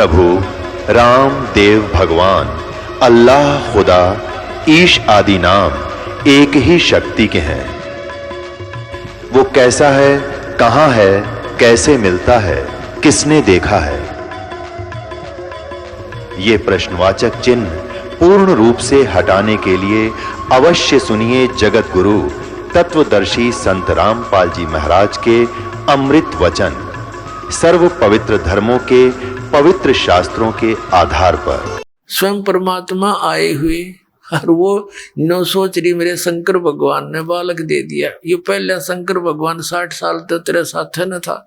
प्रभु राम देव भगवान अल्लाह खुदा ईश आदि नाम एक ही शक्ति के हैं। वो कैसा है, कहां है, कैसे मिलता है, किसने देखा है? ये प्रश्नवाचक चिन्ह पूर्ण रूप से हटाने के लिए अवश्य सुनिए जगत गुरु तत्वदर्शी संत रामपाल जी महाराज के अमृत वचन, सर्व पवित्र धर्मों के पवित्र शास्त्रों के आधार पर। स्वयं परमात्मा आए हुए और वो नो सोच रही मेरे शंकर भगवान ने बालक दे दिया। ये पहले शंकर भगवान 60 साल तो तेरे साथ न था,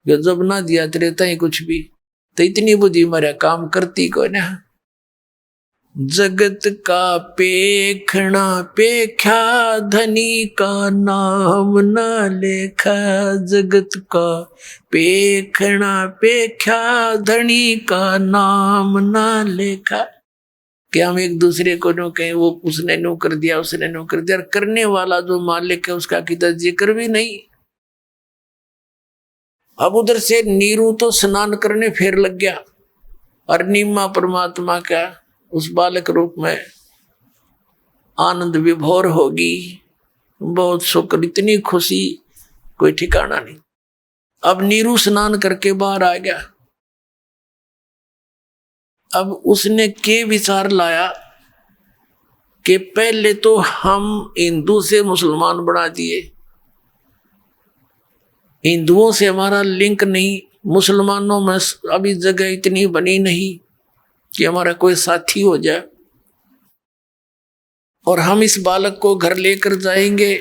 जो जब ना दिया तेरे तई कुछ भी, तो इतनी बुद्धि मेरा काम करती को ना। जगत का पेखना पेख्या, धनी का नाम न लेखा। जगत का पेखना पेख्या, धनी का नाम न लेखा। क्या हम एक दूसरे को नो कहें वो उसने नो कर दिया, उसने नो कर दिया, करने वाला जो मालिक है उसका कितना जिक्र भी नहीं। अब उधर से नीरू तो स्नान करने फिर लग गया और नीमा परमात्मा का उस बालक रूप में आनंद विभोर होगी, बहुत शुक्र, इतनी खुशी कोई ठिकाना नहीं। अब नीरू स्नान करके बाहर आ गया। अब उसने के विचार लाया कि पहले तो हम हिंदू से मुसलमान बना दिए, हिंदुओं से हमारा लिंक नहीं, मुसलमानों में अभी जगह इतनी बनी नहीं कि हमारा कोई साथी हो जाए, और हम इस बालक को घर लेकर जाएंगे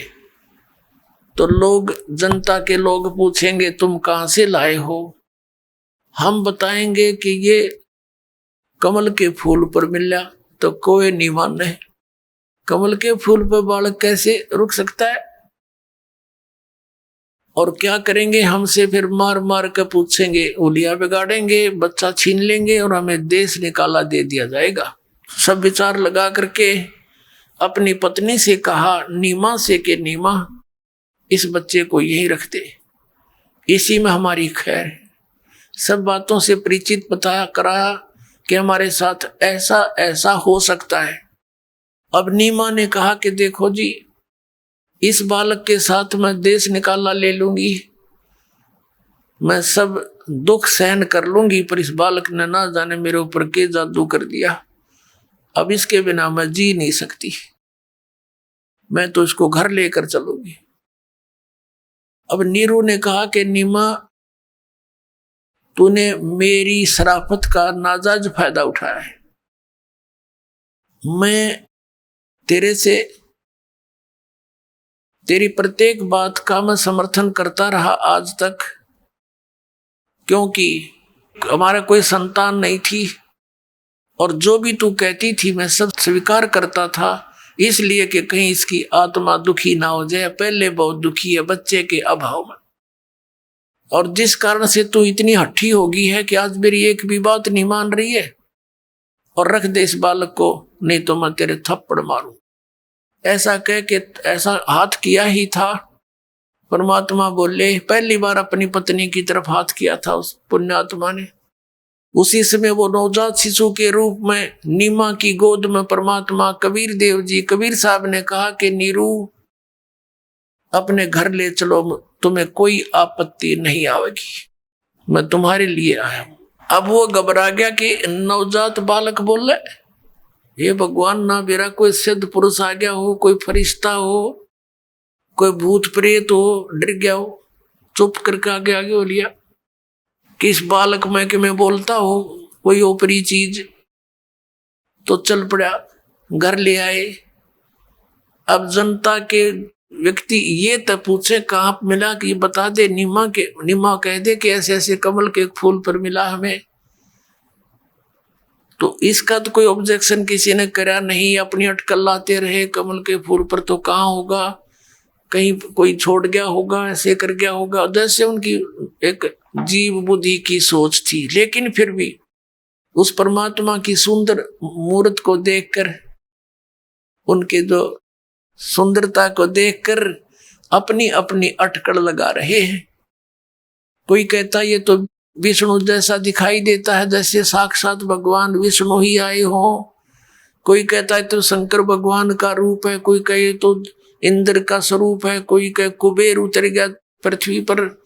तो लोग, जनता के लोग पूछेंगे तुम कहां से लाए हो। हम बताएंगे कि ये कमल के फूल पर मिला तो कोई नहीं माने। कमल के फूल पर बालक कैसे रुक सकता है? और क्या करेंगे, हमसे फिर मार मार कर पूछेंगे, उलिया बिगाड़ेंगे, बच्चा छीन लेंगे और हमें देश निकाला दे दिया जाएगा। सब विचार लगा करके अपनी पत्नी से कहा, नीमा से कि नीमा इस बच्चे को यही रखते, इसी में हमारी खैर है। सब बातों से परिचित बताया कराया कि हमारे साथ ऐसा ऐसा हो सकता है। अब नीमा ने कहा कि देखो जी, इस बालक के साथ मैं देश निकाला ले लूंगी, मैं सब दुख सहन कर लूंगी, पर इस बालक ने ना जाने मेरे ऊपर के जादू कर दिया। अब इसके बिना मैं जी नहीं सकती, मैं तो इसको घर लेकर चलूंगी। अब नीरू ने कहा कि नीमा, तूने मेरी शराफत का नाजायज फायदा उठाया है। मैं तेरे से तेरी प्रत्येक बात का मैं समर्थन करता रहा आज तक, क्योंकि हमारा कोई संतान नहीं थी और जो भी तू कहती थी मैं सब स्वीकार करता था, इसलिए कि कहीं इसकी आत्मा दुखी ना हो जाए। पहले बहुत दुखी है बच्चे के अभाव में, और जिस कारण से तू इतनी हट्ठी हो गई है कि आज मेरी एक भी बात नहीं मान रही है, और रख दे इस बालक को, नहीं तो मैं तेरे थप्पड़ मारूं। ऐसा कह के ऐसा हाथ किया ही था। परमात्मा बोले, पहली बार अपनी पत्नी की तरफ हाथ किया था उस पुण्यात्मा ने। उसी समय वो नवजात शिशु के रूप में नीमा की गोद में परमात्मा कबीर देव जी, कबीर साहब ने कहा कि नीरू अपने घर ले चलो, तुम्हें कोई आपत्ति नहीं आवेगी, मैं तुम्हारे लिए आया हूं। अब वो घबरा गया कि नवजात बालक बोल रहे, ये भगवान, ना मेरा कोई सिद्ध पुरुष आ गया हो, कोई फरिश्ता हो, कोई भूत प्रेत हो, डर गया हो। चुप करके आगे आगे हो लिया कि इस बालक में कि मैं बोलता हो कोई ऊपरी चीज, तो चल पड़ा, घर ले आए। अब जनता के व्यक्ति ये तब पूछे कहाँ मिला, कि बता दे। नीमा कह दे कि ऐसे ऐसे कमल के फूल पर मिला हमें, तो इसका तो कोई ऑब्जेक्शन किसी ने करा नहीं। अपनी अटकल लाते रहे, कमल के फूल पर तो कहाँ होगा, कहीं कोई छोड़ गया होगा, ऐसे कर गया होगा, जैसे उनकी एक जीव बुद्धि की सोच थी। लेकिन फिर भी उस परमात्मा की सुंदर मूर्त को देखकर, उनके जो सुंदरता को देखकर अपनी अपनी अटकल लगा रहे हैं। कोई कहता ये तो विष्णु जैसा दिखाई देता है, जैसे साक्षात भगवान विष्णु ही आए हो। कोई कहता है तो शंकर भगवान का रूप है, कोई कहे तो इंद्र का स्वरूप है, कोई कहे कुबेर उतर गया पृथ्वी पर।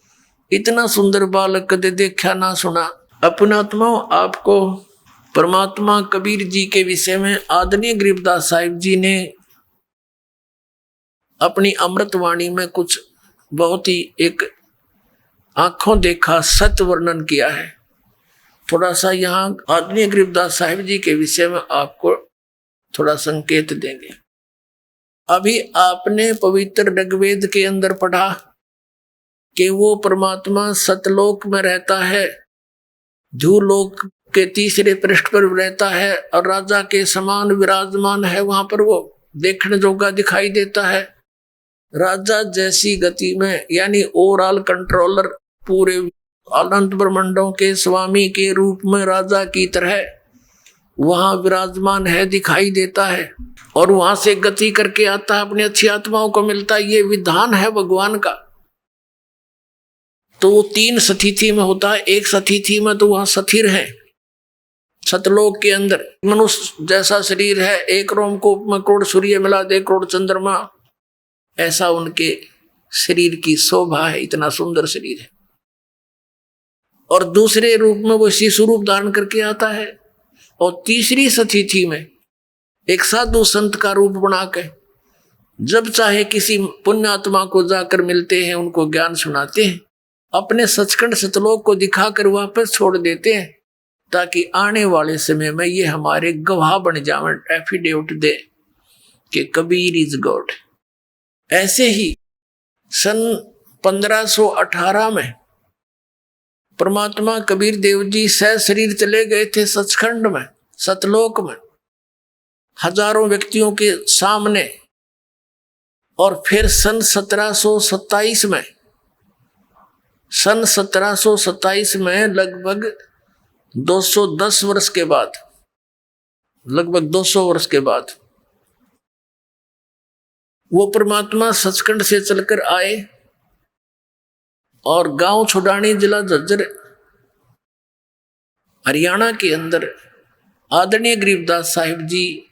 इतना सुंदर बालक कदे देखा ना सुना। अपनात्मा आपको परमात्मा कबीर जी के विषय में आदरणीय गरीबदास साहिब जी ने अपनी अमृतवाणी में कुछ बहुत ही एक आंखों देखा सत्य वर्णन किया है। थोड़ा सा यहाँ आदरणीय गरीबदास साहिब जी के विषय में आपको थोड़ा संकेत देंगे। अभी आपने पवित्र ऋग्वेद के अंदर पढ़ा कि वो परमात्मा सतलोक में रहता है, ध्रुवलोक के तीसरे पृष्ठ पर रहता है और राजा के समान विराजमान है। वहां पर वो देखने जोगा दिखाई देता है। राजा जैसी गति में, यानी ओवरऑल कंट्रोलर, पूरे अनंत ब्रह्मांडों के स्वामी के रूप में राजा की तरह वहां विराजमान है, दिखाई देता है और वहां से गति करके आता है, अपनी अच्छी आत्माओं को मिलता है। ये विधान है भगवान का। तो वो 3 स्थिति में होता है। एक स्थिति में तो वहां स्थिर है सतलोक के अंदर, मनुष्य जैसा शरीर है, 1 रोमकूप में करोड़ सूर्य मिला दे करोड़ चंद्रमा, ऐसा उनके शरीर की शोभा है, इतना सुंदर शरीर है। और दूसरे रूप में वो शिशु रूप धारण करके आता है। और तीसरी स्थिति में एक साधु संत का रूप बना के जब चाहे किसी पुण्य आत्मा को जाकर मिलते हैं, उनको ज्ञान सुनाते हैं, अपने सचखंड सतलोक को दिखाकर वापस छोड़ देते हैं, ताकि आने वाले समय में ये हमारे गवाह बन जाए, एफिडेविट दे कि कबीर इज गॉड। ऐसे ही सन 1518 में परमात्मा कबीर देव जी सह शरीर चले गए थे सचखंड में, सतलोक में, हजारों व्यक्तियों के सामने। और फिर सन 1727 में लगभग 210 वर्ष के बाद, लगभग 200 वर्ष के बाद वो परमात्मा सचखंड से चलकर आए और गांव छुडानी, जिला झज्जर, हरियाणा के अंदर आदरणीय गरीबदास साहिब जी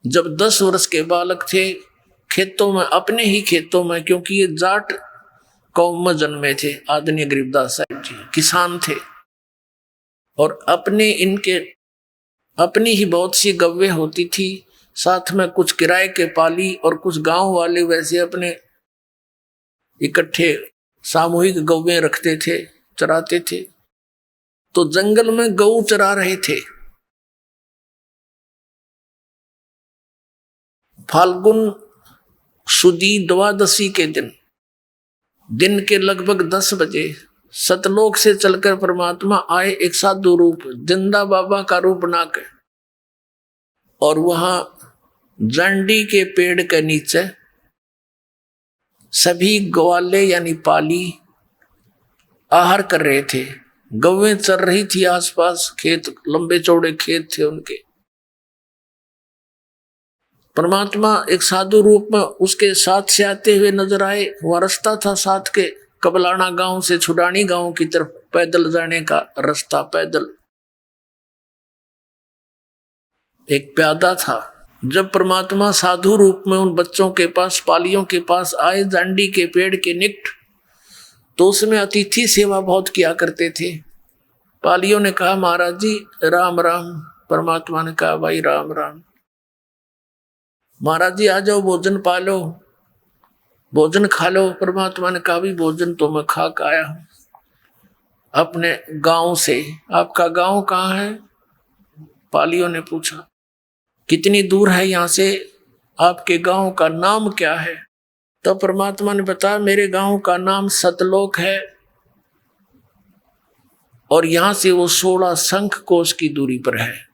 जब 10 वर्ष के बालक थे, खेतों में, अपने ही खेतों में, क्योंकि ये जाट कौम में जन्मे थे, आदरणीय गरीबदास साहिब जी किसान थे और अपनी ही बहुत सी गव्वे होती थी, साथ में कुछ किराए के पाली और कुछ गांव वाले वैसे अपने इकट्ठे सामूहिक गौवें रखते थे, चराते थे। तो जंगल में गऊ चरा रहे थे। फाल्गुन सुदी द्वादशी के दिन के लगभग 10 बजे सतलोक से चलकर परमात्मा आए, एक साधु रूप, जिंदा बाबा का रूप बनाकर, और वहां जांडी के पेड़ के नीचे सभी ग्वाले यानी पाली आहार कर रहे थे। गौवें चर रही थी आसपास, खेत, लंबे चौड़े खेत थे उनके। परमात्मा एक साधु रूप में उसके साथ से आते हुए नजर आए। वह रास्ता था साथ के कबलाना गांव से छुडानी गांव की तरफ पैदल जाने का रास्ता, पैदल एक प्यादा था। जब परमात्मा साधु रूप में उन बच्चों के पास, पालियों के पास आए, जांडी के पेड़ के निकट, तो उसमें अतिथि सेवा बहुत किया करते थे। पालियों ने कहा, महाराज जी राम राम। परमात्मा ने कहा, भाई राम राम। महाराज जी आ जाओ, भोजन पा लो, भोजन खा लो। परमात्मा ने कहा, भी भोजन तो मैं खा के आया हूं अपने गांव से। आपका गांव कहाँ है? पालियों ने पूछा। कितनी दूर है यहाँ से? आपके गांव का नाम क्या है? तो परमात्मा ने बताया, मेरे गांव का नाम सतलोक है और यहां से वो 16 शंख कोश की दूरी पर है।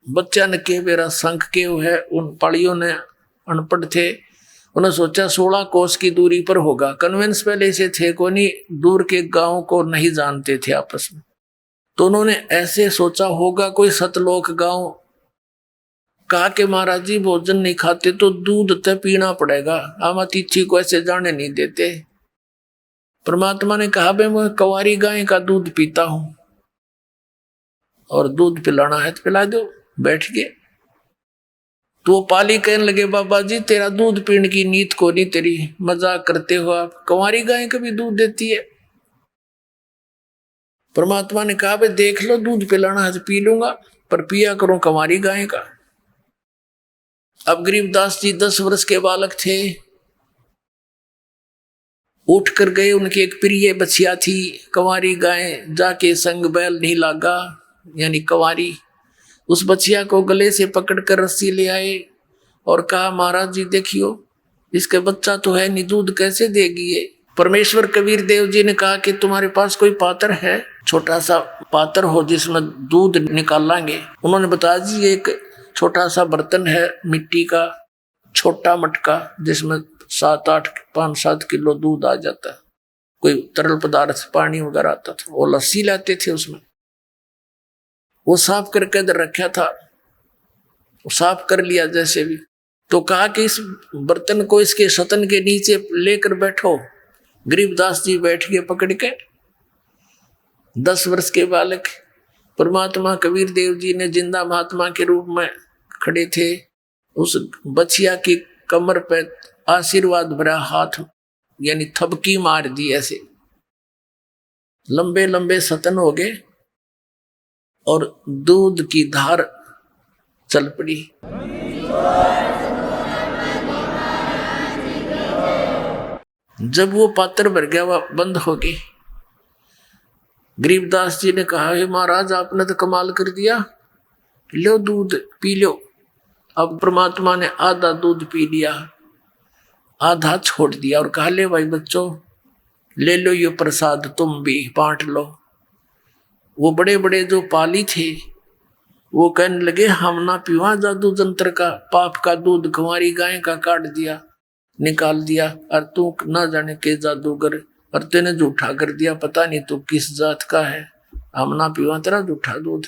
बच्चा ने कहा, मेरा शंख क्यों है? उन पालियों ने, अनपढ़ थे, उन्होंने सोचा 16 कोस की दूरी पर होगा। कन्वेंस पहले से थे को नहीं, दूर के गांव को नहीं जानते थे आपस में, तो उन्होंने ऐसे सोचा होगा कोई सतलोक गांव। कहा कि महाराज जी भोजन नहीं खाते तो दूध तो पीना पड़ेगा, हम अतिथि को ऐसे जाने नहीं देते। परमात्मा ने कहा बे मैं कंवारी गाय का दूध पीता हूं और दूध पिलाना है तो पिला दो। बैठ गए तो वो पाली कहने लगे बाबा जी तेरा दूध पीने की नीत को नहीं, तेरी मजाक करते हो आप, कंवारी गाय कभी दूध देती है। परमात्मा ने कहा भाई देख लो दूध पिलाना है तो पी लूंगा, पर पिया करो कंवारी गाय का। अब गरीबदास जी 10 वर्ष के बालक थे, उठ कर गए, उनकी एक प्रिय बछिया थी कंवारी गाय, जाके संग बैल नहीं लागा यानी कंवारी। उस बछिया को गले से पकड़कर रस्सी ले आए और कहा महाराज जी देखियो इसके बच्चा तो है नहीं, दूध कैसे देगी ये। परमेश्वर कबीर देव जी ने कहा कि तुम्हारे पास कोई पात्र है, छोटा सा पात्र हो जिसमें दूध निकालेंगे। उन्होंने बताया जी एक छोटा सा बर्तन है मिट्टी का, छोटा मटका, जिसमें 5-7 किलो दूध आ जाता है। कोई तरल पदार्थ पानी वगैरह आता था, वो लस्सी लाते थे उसमें। वो साफ करके इधर रखा था, वो साफ कर लिया जैसे भी, तो कहा कि इस बर्तन को इसके सतन के नीचे लेकर बैठो। गरीबदास जी बैठ गए पकड़ के। 10 वर्ष के बालक परमात्मा कबीर देव जी ने जिंदा महात्मा के रूप में खड़े थे, उस बछिया की कमर पे आशीर्वाद भरा हाथ यानी थपकी मार दी, ऐसे लंबे लंबे सतन हो गए और दूध की धार चल पड़ी। जब वो पात्र भर गया वह बंद हो गई। गरीबदास जी ने कहा हे महाराज आपने तो कमाल कर दिया, लो दूध पी लो। अब परमात्मा ने आधा दूध पी लिया, आधा छोड़ दिया और कहा ले भाई बच्चों ले लो ये प्रसाद, तुम भी बांट लो। वो बड़े बड़े जो पाली थे वो कहने लगे हम ना पीवा जादू जंत्र का, पाप का दूध कुंवारी गाय का काट दिया निकाल दिया, और तू ना जाने के जादूगर, और तेने झूठा कर दिया, पता नहीं तू किस जात का है, हम ना पीवा तेरा झूठा दूध।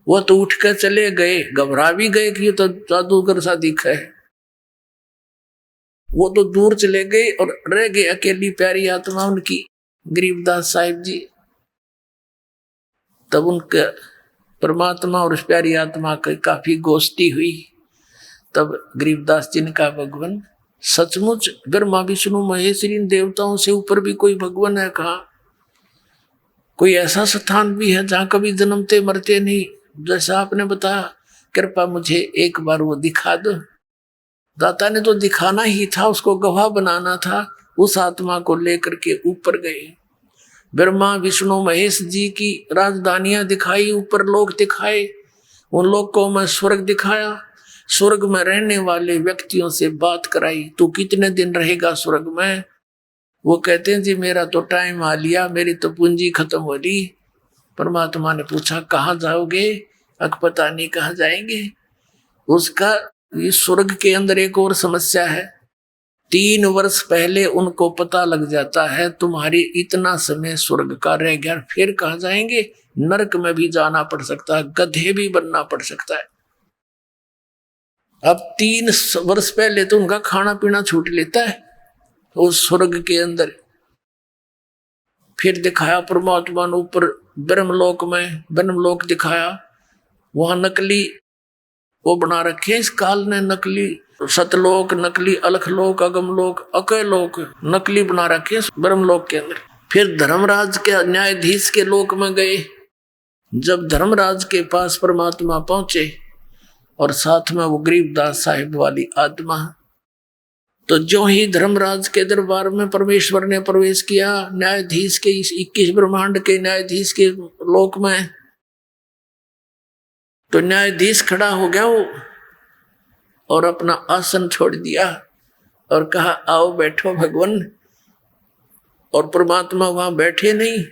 वो तो उठ कर चले गए, घबरा भी गए कि ये तो जादूगर सा दिखा है। वो तो दूर चले गए और रह गए अकेली प्यारी आत्मा उनकी गरीबदास साहिब जी। तब उनके परमात्मा और उस प्यारी आत्मा की काफी गोष्ठी हुई। तब गरीबदास जी ने कहा भगवान सचमुच ब्रह्मा विष्णु महेश इन देवताओं से ऊपर भी कोई भगवान है? कहा कोई ऐसा स्थान भी है जहां कभी जन्मते मरते नहीं, जैसा आपने बताया, कृपा मुझे एक बार वो दिखा दो। दाता ने तो दिखाना ही था, उसको गवाह बनाना था। उस आत्मा को लेकर के ऊपर गए, ब्रह्मा विष्णु महेश जी की राजधानियां दिखाई, ऊपर लोक दिखाए, उन लोगों में स्वर्ग दिखाया, स्वर्ग में रहने वाले व्यक्तियों से बात कराई, तू कितने दिन रहेगा स्वर्ग में? वो कहते हैं जी मेरा तो टाइम आ लिया, मेरी तो पूंजी खत्म हो ली। परमात्मा ने पूछा कहाँ जाओगे? अक पता नहीं कहाँ जाएंगे। उसका इस स्वर्ग के अंदर एक और समस्या है, 3 वर्ष पहले उनको पता लग जाता है तुम्हारी इतना समय स्वर्ग का रह गया, फिर कहाँ जाएंगे? नरक में भी जाना पड़ सकता है, गधे भी बनना पड़ सकता है। अब 3 वर्ष पहले तो उनका खाना पीना छूट लेता है उस स्वर्ग के अंदर। फिर दिखाया परमात्मा ने ऊपर ब्रह्मलोक में, ब्रह्मलोक दिखाया, वहां नकली वो बना रखे इस काल ने, नकली सतलोक, नकली अलखलोक, अगमलोक, अकलोक नकली बना रखे ब्रह्मलोक के अंदर। फिर धर्मराज के न्यायाधीश के लोक में गए। जब धर्मराज के पास परमात्मा पहुंचे और साथ में वो गरीबदास साहिब वाली आत्मा, तो जो ही धर्मराज के दरबार में परमेश्वर ने प्रवेश किया, न्यायाधीश के इस 21 ब्रह्मांड के न्यायाधीश के लोक में, तो न्यायाधीश खड़ा हो गया वो और अपना आसन छोड़ दिया और कहा आओ बैठो भगवान। और परमात्मा वहां बैठे नहीं,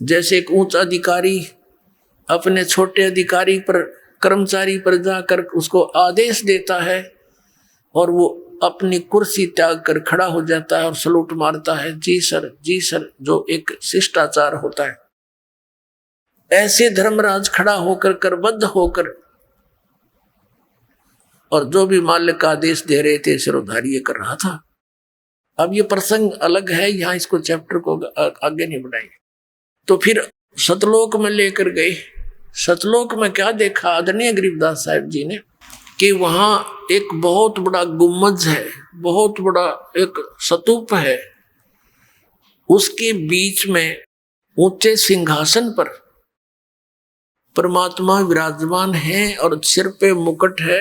जैसे एक ऊंचा अधिकारी अपने छोटे अधिकारी पर, कर्मचारी पर जाकर उसको आदेश देता है और वो अपनी कुर्सी त्याग कर खड़ा हो जाता है और सलूट मारता है, जी सर, जो एक शिष्टाचार होता है। ऐसे धर्मराज खड़ा होकर करबद्ध होकर और जो भी मालिक का आदेश दे रहे थे सिरोधार्य कर रहा था। अब ये प्रसंग अलग है, यहाँ इसको चैप्टर को आगे नहीं बढ़ाएंगे। तो फिर सतलोक में लेकर गए। सतलोक में क्या देखा आदरणीय गरीबदास साहिब जी ने कि वहां एक बहुत बड़ा गुम्बद है, बहुत बड़ा एक स्तूप है, उसके बीच में ऊंचे सिंहासन पर परमात्मा विराजमान है और सिर पे मुकुट है,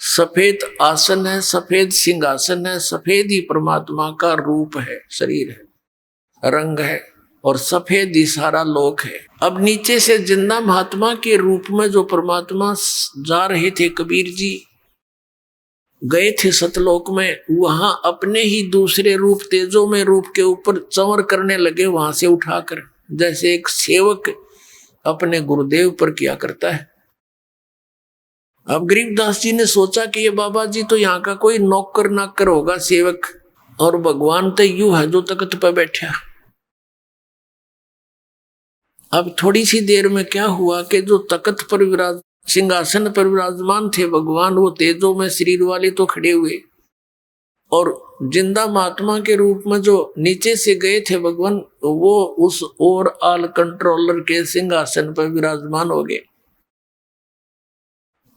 सफेद आसन है, सफेद सिंहासन है, सफेद ही परमात्मा का रूप है, शरीर है, रंग है और सफेद ही सारा लोक है। अब नीचे से जिंदा महात्मा के रूप में जो परमात्मा जा रहे थे, कबीर जी गए थे सतलोक में, वहां अपने ही दूसरे रूप तेजो में रूप के ऊपर चंवर करने लगे, वहां से उठाकर, जैसे एक सेवक अपने गुरुदेव पर किया करता है। अब गरीबदास जी ने सोचा कि ये बाबा जी तो यहाँ का कोई नौकर नाकर होगा, सेवक, और भगवान तो यूं है जो तख्त पर बैठा। अब थोड़ी सी देर में क्या हुआ कि जो तख्त पर सिंहासन पर विराजमान थे भगवान, वो तेजो में शरीर वाले तो खड़े हुए, और जिंदा महात्मा के रूप में जो नीचे से गए थे भगवान, वो उस और ऑल कंट्रोलर के सिंहासन पर विराजमान हो गए।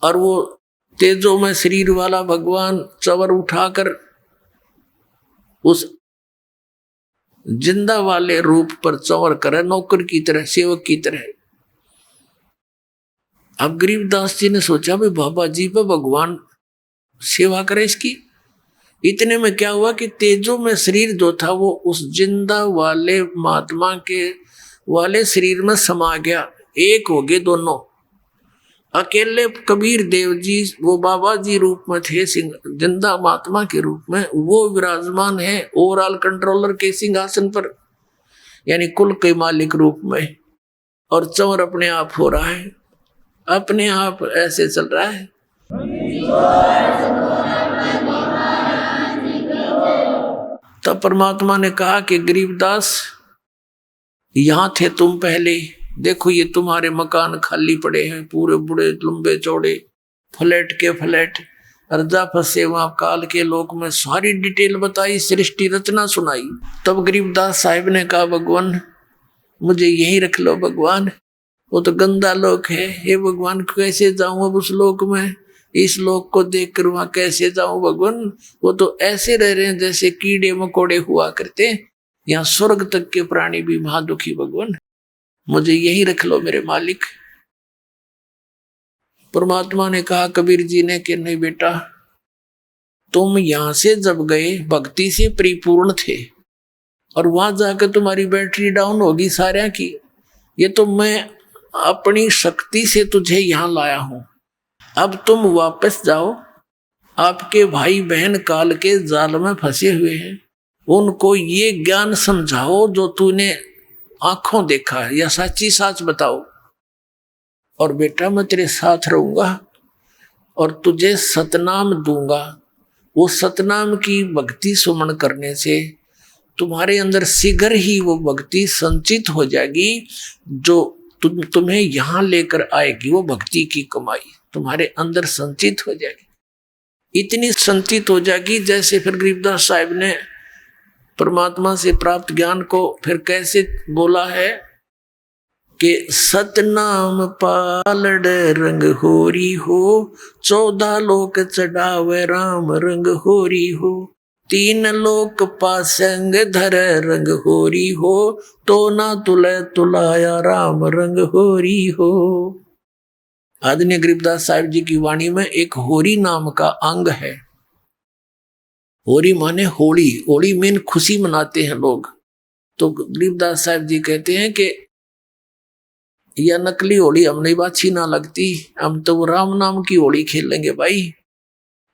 और वो तेजो में शरीर वाला भगवान चवर उठाकर उस जिंदा वाले रूप पर चंवर करे, नौकर की तरह, सेवक की तरह। अब गरीबदास जी ने सोचा भाई बाबा जी पे भगवान सेवा करे इसकी। इतने में क्या हुआ कि तेजो में शरीर जो था वो उस जिंदा वाले महात्मा के वाले शरीर में समा गया, एक हो गए दोनों। अकेले कबीर देव जी वो बाबा जी रूप में थे, जिंदा महात्मा के रूप में वो विराजमान है ओवरऑल कंट्रोलर के सिंहासन पर, यानी कुल के मालिक रूप में, और चंवर अपने आप हो रहा है, अपने आप ऐसे चल रहा है। तब परमात्मा ने कहा कि गरीबदास यहां थे तुम पहले, देखो ये तुम्हारे मकान खाली पड़े हैं, पूरे बड़े लंबे चौड़े फ्लैट के फ्लैट, अर्जा फंसे वहां काल के लोक में, सारी डिटेल बताई, सृष्टि रचना सुनाई। तब गरीबदास साहिब ने कहा भगवान मुझे यही रख लो भगवान, वो तो गंदा लोक है, हे भगवान कैसे जाऊं अब उस लोक में, इस लोक को देख कर वहां कैसे जाऊं भगवान, वो तो ऐसे रह रहे हैं जैसे कीड़े मकोड़े हुआ करते, यहाँ स्वर्ग तक के प्राणी भी महादुखी भगवान, मुझे यही रख लो मेरे मालिक। परमात्मा ने कहा कबीर जी ने कि नहीं बेटा, तुम यहां से जब गए भक्ति से परिपूर्ण थे, और वहां जाकर तुम्हारी बैटरी डाउन होगी सारे की, ये तो मैं अपनी शक्ति से तुझे यहां लाया हूं। अब तुम वापस जाओ, आपके भाई बहन काल के जाल में फंसे हुए हैं, उनको ये ज्ञान समझाओ जो तूने आंखों देखा है, या सच्ची साच बताओ, और बेटा मैं तेरे साथ रहूंगा और तुझे सतनाम दूंगा। वो सतनाम की भक्ति सुमन करने से तुम्हारे अंदर शीघ्र ही वो भक्ति संचित हो जाएगी, जो तुम्हें यहां लेकर आएगी, वो भक्ति की कमाई तुम्हारे अंदर संचित हो जाएगी। इतनी संचित हो जाएगी जैसे फिर गरीबदास साहिब ने परमात्मा से प्राप्त ज्ञान को फिर कैसे बोला है कि सतनाम पालड़ रंग होरी हो, 14 लोक चढ़ावे राम रंग होरी हो, 3 लोक पासंग धर रंग होरी हो, तो ना तुले तुलाया राम रंग होरी हो। आदरणीय गरीबदास साहिब जी की वाणी में एक होरी नाम का अंग है। होरी माने होली, होली में खुशी मनाते हैं लोग। तो गरीबदास साहिब जी कहते हैं कि यह नकली होली हमने अच्छी ना लगती, हम तो वो राम नाम की होली खेलेंगे भाई,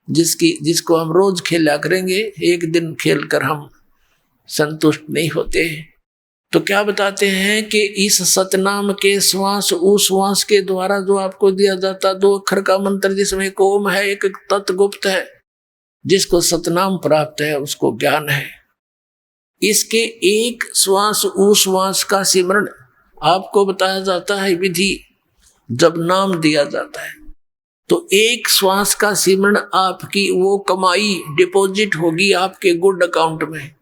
जिसको हम रोज खेला करेंगे, एक दिन खेलकर हम संतुष्ट नहीं होते। तो क्या बताते हैं कि इस सतनाम के श्वास उस श्वास के द्वारा जो आपको दिया जाता 2 अक्षर का मंत्र, जिसमें एक ओम है, एक तत्गुप्त है, जिसको सतनाम प्राप्त है उसको ज्ञान है। इसके एक श्वास उश्वास का सिमरण आपको बताया जाता है विधि, जब नाम दिया जाता है। तो एक श्वास का सिमरण आपकी वो कमाई डिपॉजिट होगी आपके गुड अकाउंट में,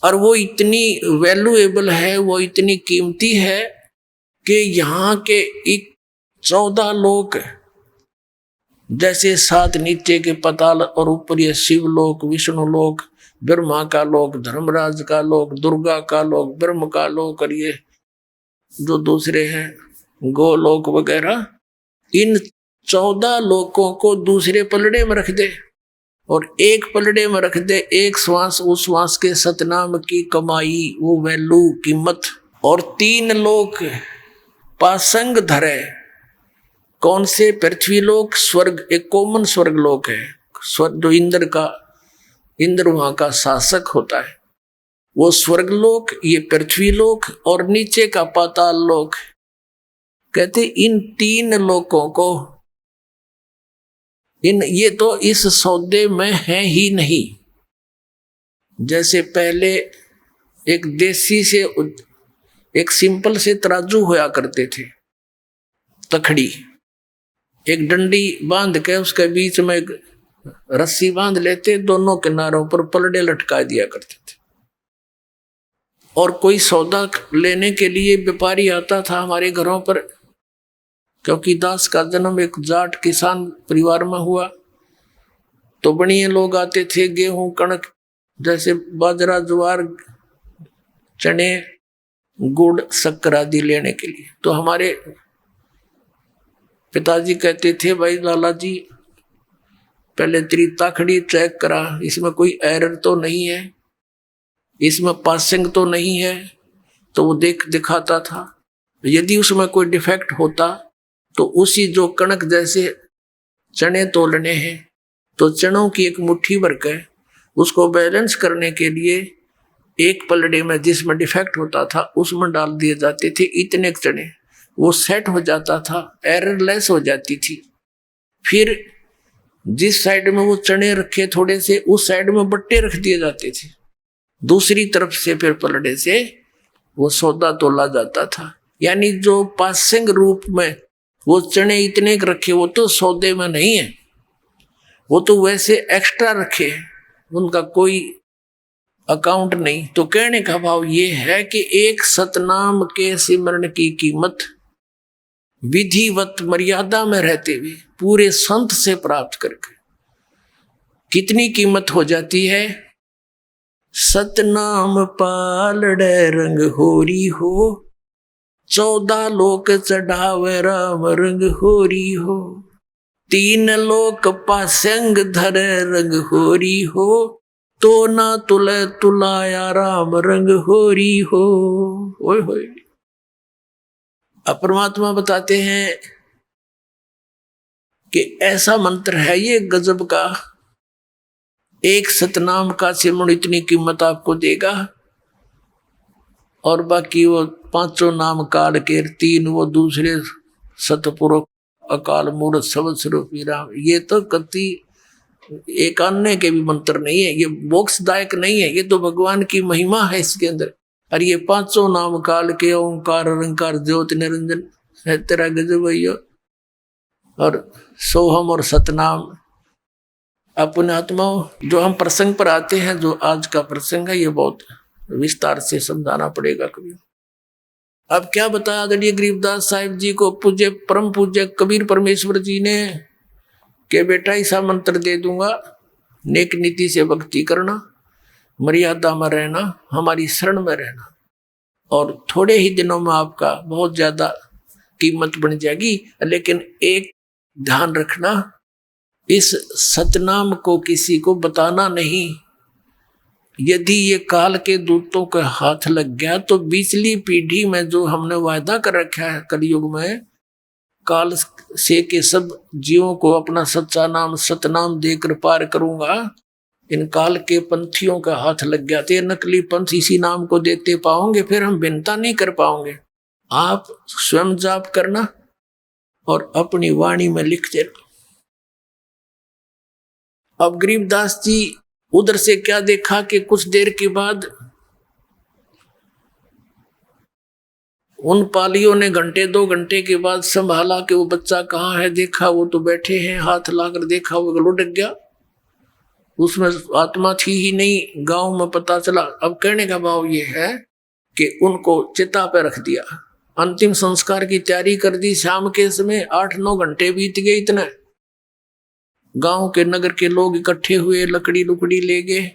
और वो इतनी वैल्यूएबल है, वो इतनी कीमती है कि यहाँ के 14 लोक, जैसे 7 नीचे के पाताल और ऊपर ये शिवलोक, विष्णु लोक, ब्रह्मा का लोक, धर्मराज का लोक, दुर्गा का लोक, ब्रह्म का लोक, और ये जो दूसरे हैं गोलोक वगैरह, इन 14 लोकों को दूसरे पलड़े में रख दे और एक पलड़े में रख दे एक श्वास, उस श्वास के सतनाम की कमाई, वो वैल्यू, कीमत। और 3 लोक पासंग धरे, कौन से? पृथ्वी लोक, स्वर्ग, एक कॉमन स्वर्ग लोक है, स्वर्ग जो इंद्र वहां का शासक होता है, वो स्वर्ग लोक, ये पृथ्वी लोक और नीचे का पाताल लोक। कहते इन 3 लोकों को, ये तो इस सौदे में है ही नहीं। जैसे पहले एक देसी से, एक सिंपल से तराजू होया करते थे, तखड़ी, एक डंडी बांध के उसके बीच में एक रस्सी बांध लेते, दोनों किनारों पर पलड़े लटका दिया करते थे। और कोई सौदा लेने के लिए व्यापारी आता था हमारे घरों पर, क्योंकि दास का जन्म एक जाट किसान परिवार में हुआ, तो बढ़िया लोग आते थे, गेहूं, कणक, जैसे बाजरा, ज्वार, चने, गुड़, शक्कर आदि लेने के लिए। तो हमारे पिताजी कहते थे, भाई लाला जी, पहले तेरी ताखड़ी चेक करा, इसमें कोई एरर तो नहीं है, इसमें पासिंग तो नहीं है। तो वो दिखाता था, यदि उसमें कोई डिफेक्ट होता तो उसी जो कणक, जैसे चने तोलने हैं, तो चनों की एक मुट्ठी भर के उसको बैलेंस करने के लिए एक पलड़े में जिसमें डिफेक्ट होता था उसमें डाल दिए जाते थे इतने चने, वो सेट हो जाता था, एररलेस हो जाती थी। फिर जिस साइड में वो चने रखे थोड़े से, उस साइड में बट्टे रख दिए जाते थे, दूसरी तरफ से फिर पलड़े से वो सौदा तोला जाता था। यानी जो पासिंग रूप में वो चने इतने रखे, वो तो सौदे में नहीं है, वो तो वैसे एक्स्ट्रा रखे, उनका कोई अकाउंट नहीं। तो कहने का भाव ये है कि एक सतनाम के सिमरण की कीमत विधिवत मर्यादा में रहते हुए पूरे संत से प्राप्त करके कितनी कीमत हो जाती है। सतनाम पालड़े रंग होरी हो, 14 लोक चढ़ावे राम रंग होरी हो, 3 लोक पासंग धरे रंग होरी हो, तो ना तुले तुलाया राम रंग होरी हो। ओए होए। अब परमात्मा बताते हैं कि ऐसा मंत्र है ये गजब का, एक सतनाम का सिमरण इतनी कीमत आपको देगा, और बाकी वो 5 नाम काल के, 3 वो दूसरे सतपुरुष, अकाल मूर्त, सबद स्वरूपी राम, ये तो कति एक अन्य के भी मंत्र नहीं है, ये मोक्षदायक नहीं है, ये तो भगवान की महिमा है इसके अंदर। और ये 5 नाम काल के, ओंकार, अलंकार, ज्योति, निरंजन है तेरा गजब भैया। और सोहम और सतनाम, अपने आत्माओं, जो हम प्रसंग पर आते हैं, जो आज का प्रसंग है, ये बहुत विस्तार से समझाना पड़ेगा कभी। अब क्या बताया आदरणीय गरीबदास साहिब जी को पूज्य परम पूज्य कबीर परमेश्वर जी ने, कि बेटा ऐसा मंत्र दे दूंगा, नेक नीति से भक्ति करना, मर्यादा में रहना, हमारी शरण में रहना, और थोड़े ही दिनों में आपका बहुत ज्यादा कीमत बन जाएगी। लेकिन एक ध्यान रखना, इस सतनाम को किसी को बताना नहीं। यदि ये काल के दूतों के हाथ लग गया तो पिछली पीढ़ी में जो हमने वायदा कर रखा है कलयुग में, काल से के सब जीवों को अपना सच्चा नाम सतनाम देकर पार करूंगा, इन काल के पंथियों का हाथ लग गया तो ये नकली पंथ इसी नाम को देते पाओगे, फिर हम भिन्नता नहीं कर पाओगे। आप स्वयं जाप करना और अपनी वाणी में लिखते रहो। अब गरीबदास जी उधर से क्या देखा कि कुछ देर के बाद उन पालियों ने घंटे 2 घंटे के बाद संभाला कि वो बच्चा कहाँ है, देखा वो तो बैठे हैं, हाथ लाकर देखा वो लुढ़क गया, उसमें आत्मा थी ही नहीं। गांव में पता चला। अब कहने का भाव ये है कि उनको चिता पे रख दिया, अंतिम संस्कार की तैयारी कर दी। शाम के समय 8-9 घंटे बीत गए। इतने गांव के नगर के लोग इकट्ठे हुए, लकड़ी लुकड़ी ले गए।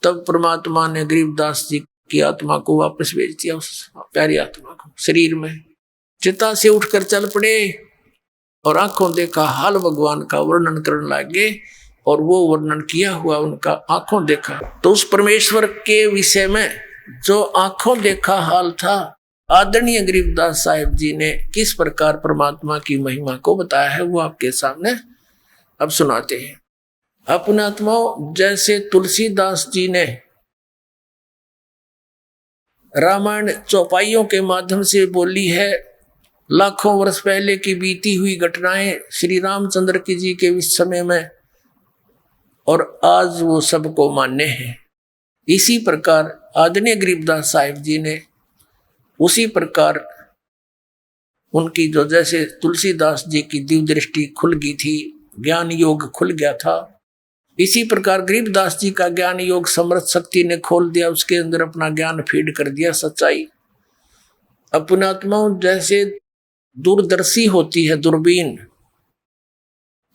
तब परमात्मा ने गरीबदास जी की आत्मा को वापस भेज दिया, उस प्यारी आत्मा को शरीर में। चिता से उठकर चल पड़े और आंखों देखा हाल भगवान का वर्णन करने लगे, और वो वर्णन किया हुआ उनका आंखों देखा। तो उस परमेश्वर के विषय में जो आंखों देखा हाल था, आदरणीय गरीबदास साहिब जी ने किस प्रकार परमात्मा की महिमा को बताया है, वो आपके सामने अब सुनाते हैं। अपने आत्माओं, जैसे तुलसीदास जी ने रामायण चौपाइयों के माध्यम से बोली है, लाखों वर्ष पहले की बीती हुई घटनाएं श्री रामचंद्र की जी के समय में, और आज वो सबको मान्य है। इसी प्रकार आदरणीय गरीबदास साहिब जी ने उसी प्रकार उनकी जो जैसे तुलसीदास जी की दिव्य दृष्टि खुल गई थी, ज्ञान योग खुल गया था, इसी प्रकार गरीबदास जी का ज्ञान योग समर्थ शक्ति ने खोल दिया, उसके अंदर अपना ज्ञान फीड कर दिया, सच्चाई। अपने आत्माओं, जैसे दूरदर्शी होती है दूरबीन,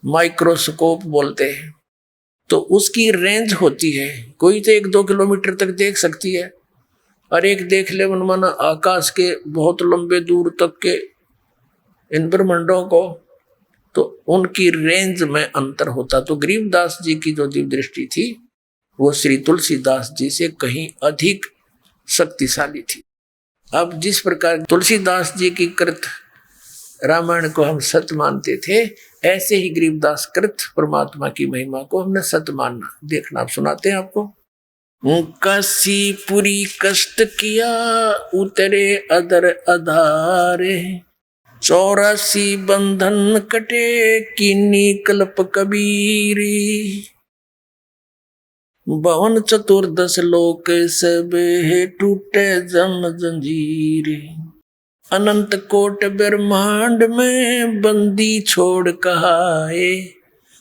माइक्रोस्कोप बोलते हैं, तो उसकी रेंज होती है, कोई तो 1-2 किलोमीटर तक देख सकती है, और एक देख ले मन आकाश के बहुत लंबे दूर तक के इन ब्रह्मांडों को, तो उनकी रेंज में अंतर होता। तो गरीबदास जी की जो दिव्य दृष्टि थी वो श्री तुलसीदास जी से कहीं अधिक शक्तिशाली थी। अब जिस प्रकार तुलसीदास जी की कृत रामायण को हम सत्य मानते थे, ऐसे ही गरीबदास कृत परमात्मा की महिमा को हमने सत्य मानना। देखना, आप सुनाते हैं आपको। काशीपुरी कष्ट किया उतरे अदर अधारे, 84 बंधन कटे कीनी कल्प कबीरी, 52 चतुर्दश लोक सब है टूटे जम जंजीर, अनंत कोट ब्रह्मांड में बंदी छोड़ कहाए,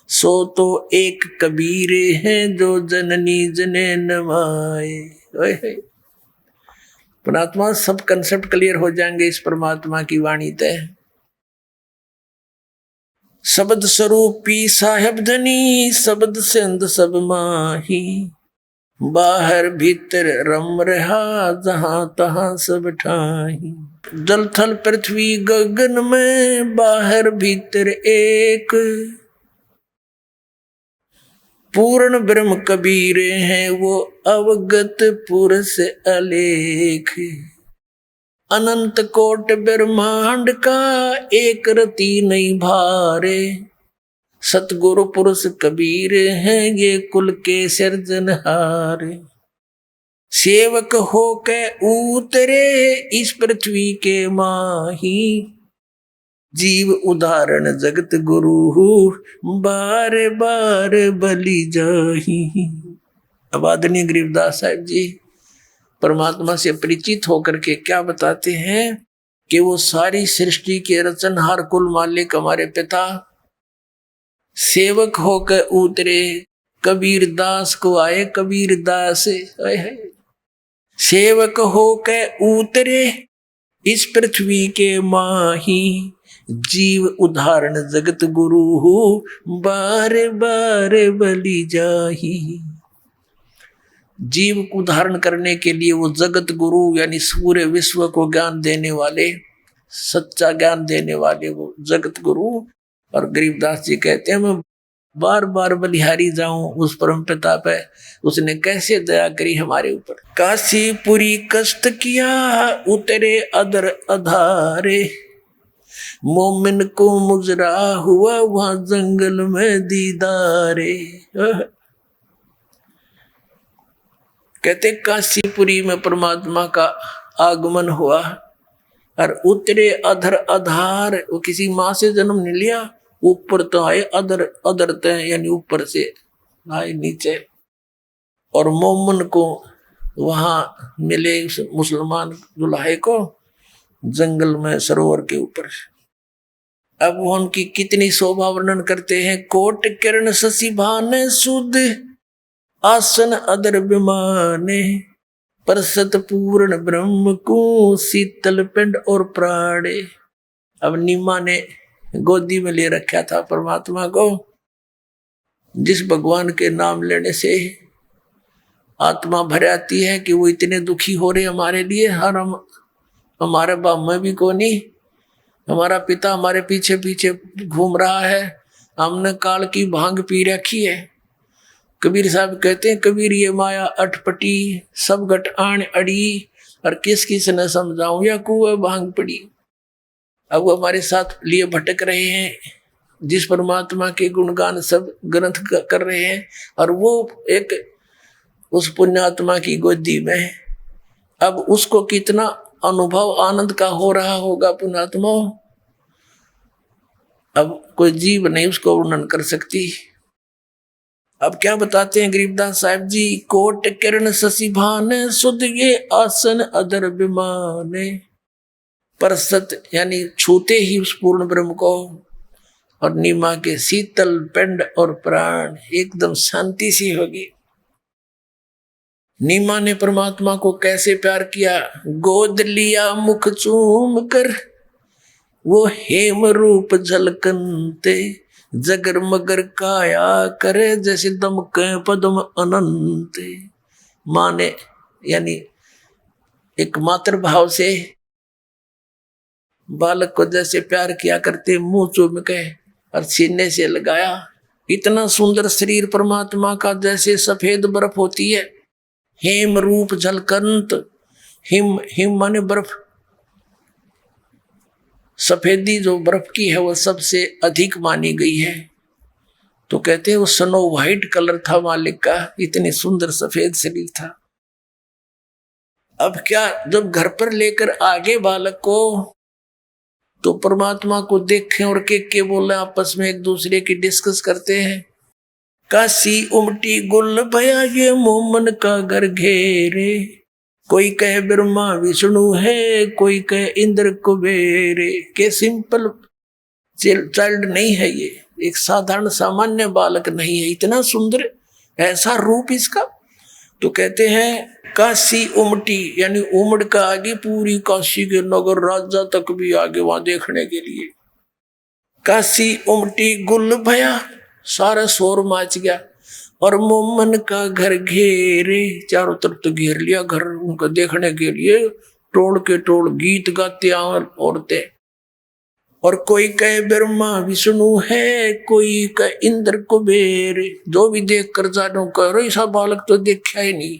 सो तो एक कबीर है जो जननी जने नवाए। परमात्मा, सब कंसेप्ट क्लियर हो जाएंगे इस परमात्मा की वाणी तय। शब्द स्वरूपी साहेब धनी, शब्द सिंध सब माही, बाहर भीतर रम रहा जहां तहां सब ठाही, जल थल पृथ्वी गगन में बाहर भीतर एक, पूर्ण ब्रह्म कबीर हैं वो अवगत पुरुष अलेख, अनंत कोट ब्रह्मांड का एक रति नहीं भारे, सतगुरु पुरुष कबीर हैं ये कुल के सिरजनहारे, सेवक हो के उतरे इस पृथ्वी के माही, जीव उदाहरण जगत गुरु बार बार बलि जाही। अब आदरणीय गरीबदास साहिब जी परमात्मा से परिचित होकर के क्या बताते हैं कि वो सारी सृष्टि के रचनहार कुल मालिक हमारे पिता, सेवक होकर उतरे कबीर दास को आए कबीर दास, सेवक होकर उतरे इस पृथ्वी के माही, जीव उदाहरण जगत गुरु बार बार बलि जाही। जीव को धारण करने के लिए वो जगत गुरु यानी पूरे विश्व को ज्ञान देने वाले, सच्चा ज्ञान देने वाले वो जगत गुरु। और गरीबदास जी कहते हैं मैं बार बार बलिहारी जाऊं उस परम पिता पे, उसने कैसे दया करी हमारे ऊपर। काशीपुरी कष्ट किया उतरे अदर अधारे, मोमिन को मुजरा हुआ वहां जंगल में दीदारे। कहते काशीपुरी में परमात्मा का आगमन हुआ और उतरे अधर आधार, वो किसी माँ से जन्म नहीं लिया, ऊपर तो आए अधर अधरते यानी ऊपर से आए नीचे, और मोमन को वहां मिले उस मुसलमान दुल्हे को जंगल में सरोवर के ऊपर। अब वो उनकी कितनी शोभा वर्णन करते हैं। कोट किरण शशि भाने सुध आसन अदर विमाने परसत पूर्ण ब्रह्म को शीतल पिंड और प्राणे। अब नीमा ने गोदी में ले रखा था परमात्मा को, जिस भगवान के नाम लेने से आत्मा भर आती है कि वो इतने दुखी हो रहे हमारे लिए। हर हम हमारे बाप में भी को नहीं, हमारा पिता हमारे पीछे पीछे घूम रहा है, हमने काल की भांग पी रखी है। कबीर साहब कहते हैं, कबीर ये माया अटपटी सब घट आण अड़ी, और किस किस ने समझाऊं या कुएं भांग पड़ी। अब वो हमारे साथ लिए भटक रहे हैं, जिस परमात्मा के गुणगान सब ग्रंथ कर रहे हैं, और वो एक उस पुण्यात्मा की गोदी में। अब उसको कितना अनुभव आनंद का हो रहा होगा पुण्यात्मा, अब कोई जीव नहीं उसको वर्णन कर सकती। अब क्या बताते हैं गरीबदास साहब जी। कोट किरण शशि भाने सुध ये आसन अदर विमाने। परसत यानी छूते ही उस पूर्ण ब्रह्म को, और नीमा के शीतल पिंड और प्राण, एकदम शांति सी होगी। नीमा ने परमात्मा को कैसे प्यार किया। गोद लिया मुख चूम कर वो हेम रूप झलकनते, जगर मगर काया करे जैसे दमके पद्म अनंत। माँ ने यानी एक मातृ भाव से बालक को जैसे प्यार किया करते, मुंह चूम के और सीने से लगाया। इतना सुंदर शरीर परमात्मा का जैसे सफेद बर्फ होती है। हेम रूप झलकंत, हिम हिम माने बर्फ, सफेदी जो बर्फ की है वो सबसे अधिक मानी गई है। तो कहते हैं वो स्नो व्हाइट कलर था मालिक का, इतनी सुंदर सफेद शरीर था। अब क्या, जब घर पर लेकर आगे बालक को, तो परमात्मा को देखें और के बोले, आपस में एक दूसरे की डिस्कस करते हैं। काशी उमटी गुल भया ये मोमन का घर घेरे, कोई कहे ब्रह्मा विष्णु है, कोई कहे इंद्र कुबेरे। के सिंपल चाइल्ड नहीं है ये, एक साधारण सामान्य बालक नहीं है, इतना सुंदर ऐसा रूप इसका। तो कहते हैं काशी उमटी यानी उमड़ का आगे, पूरी काशी के नगर राजा तक भी आगे वहां देखने के लिए। काशी उमटी गुल भया, सारा शोर मच गया, और मोमन का घर घेरे, चारों तरफ तो घेर लिया घर उनको देखने के लिए। टोल के टोल गीत गाते औरतें, और कोई कहे ब्रह्मा विष्णु है, कोई कहे इंद्र कुबेर। जो भी देख कर जानो कह रहे ऐसा बालक तो देखा ही नहीं,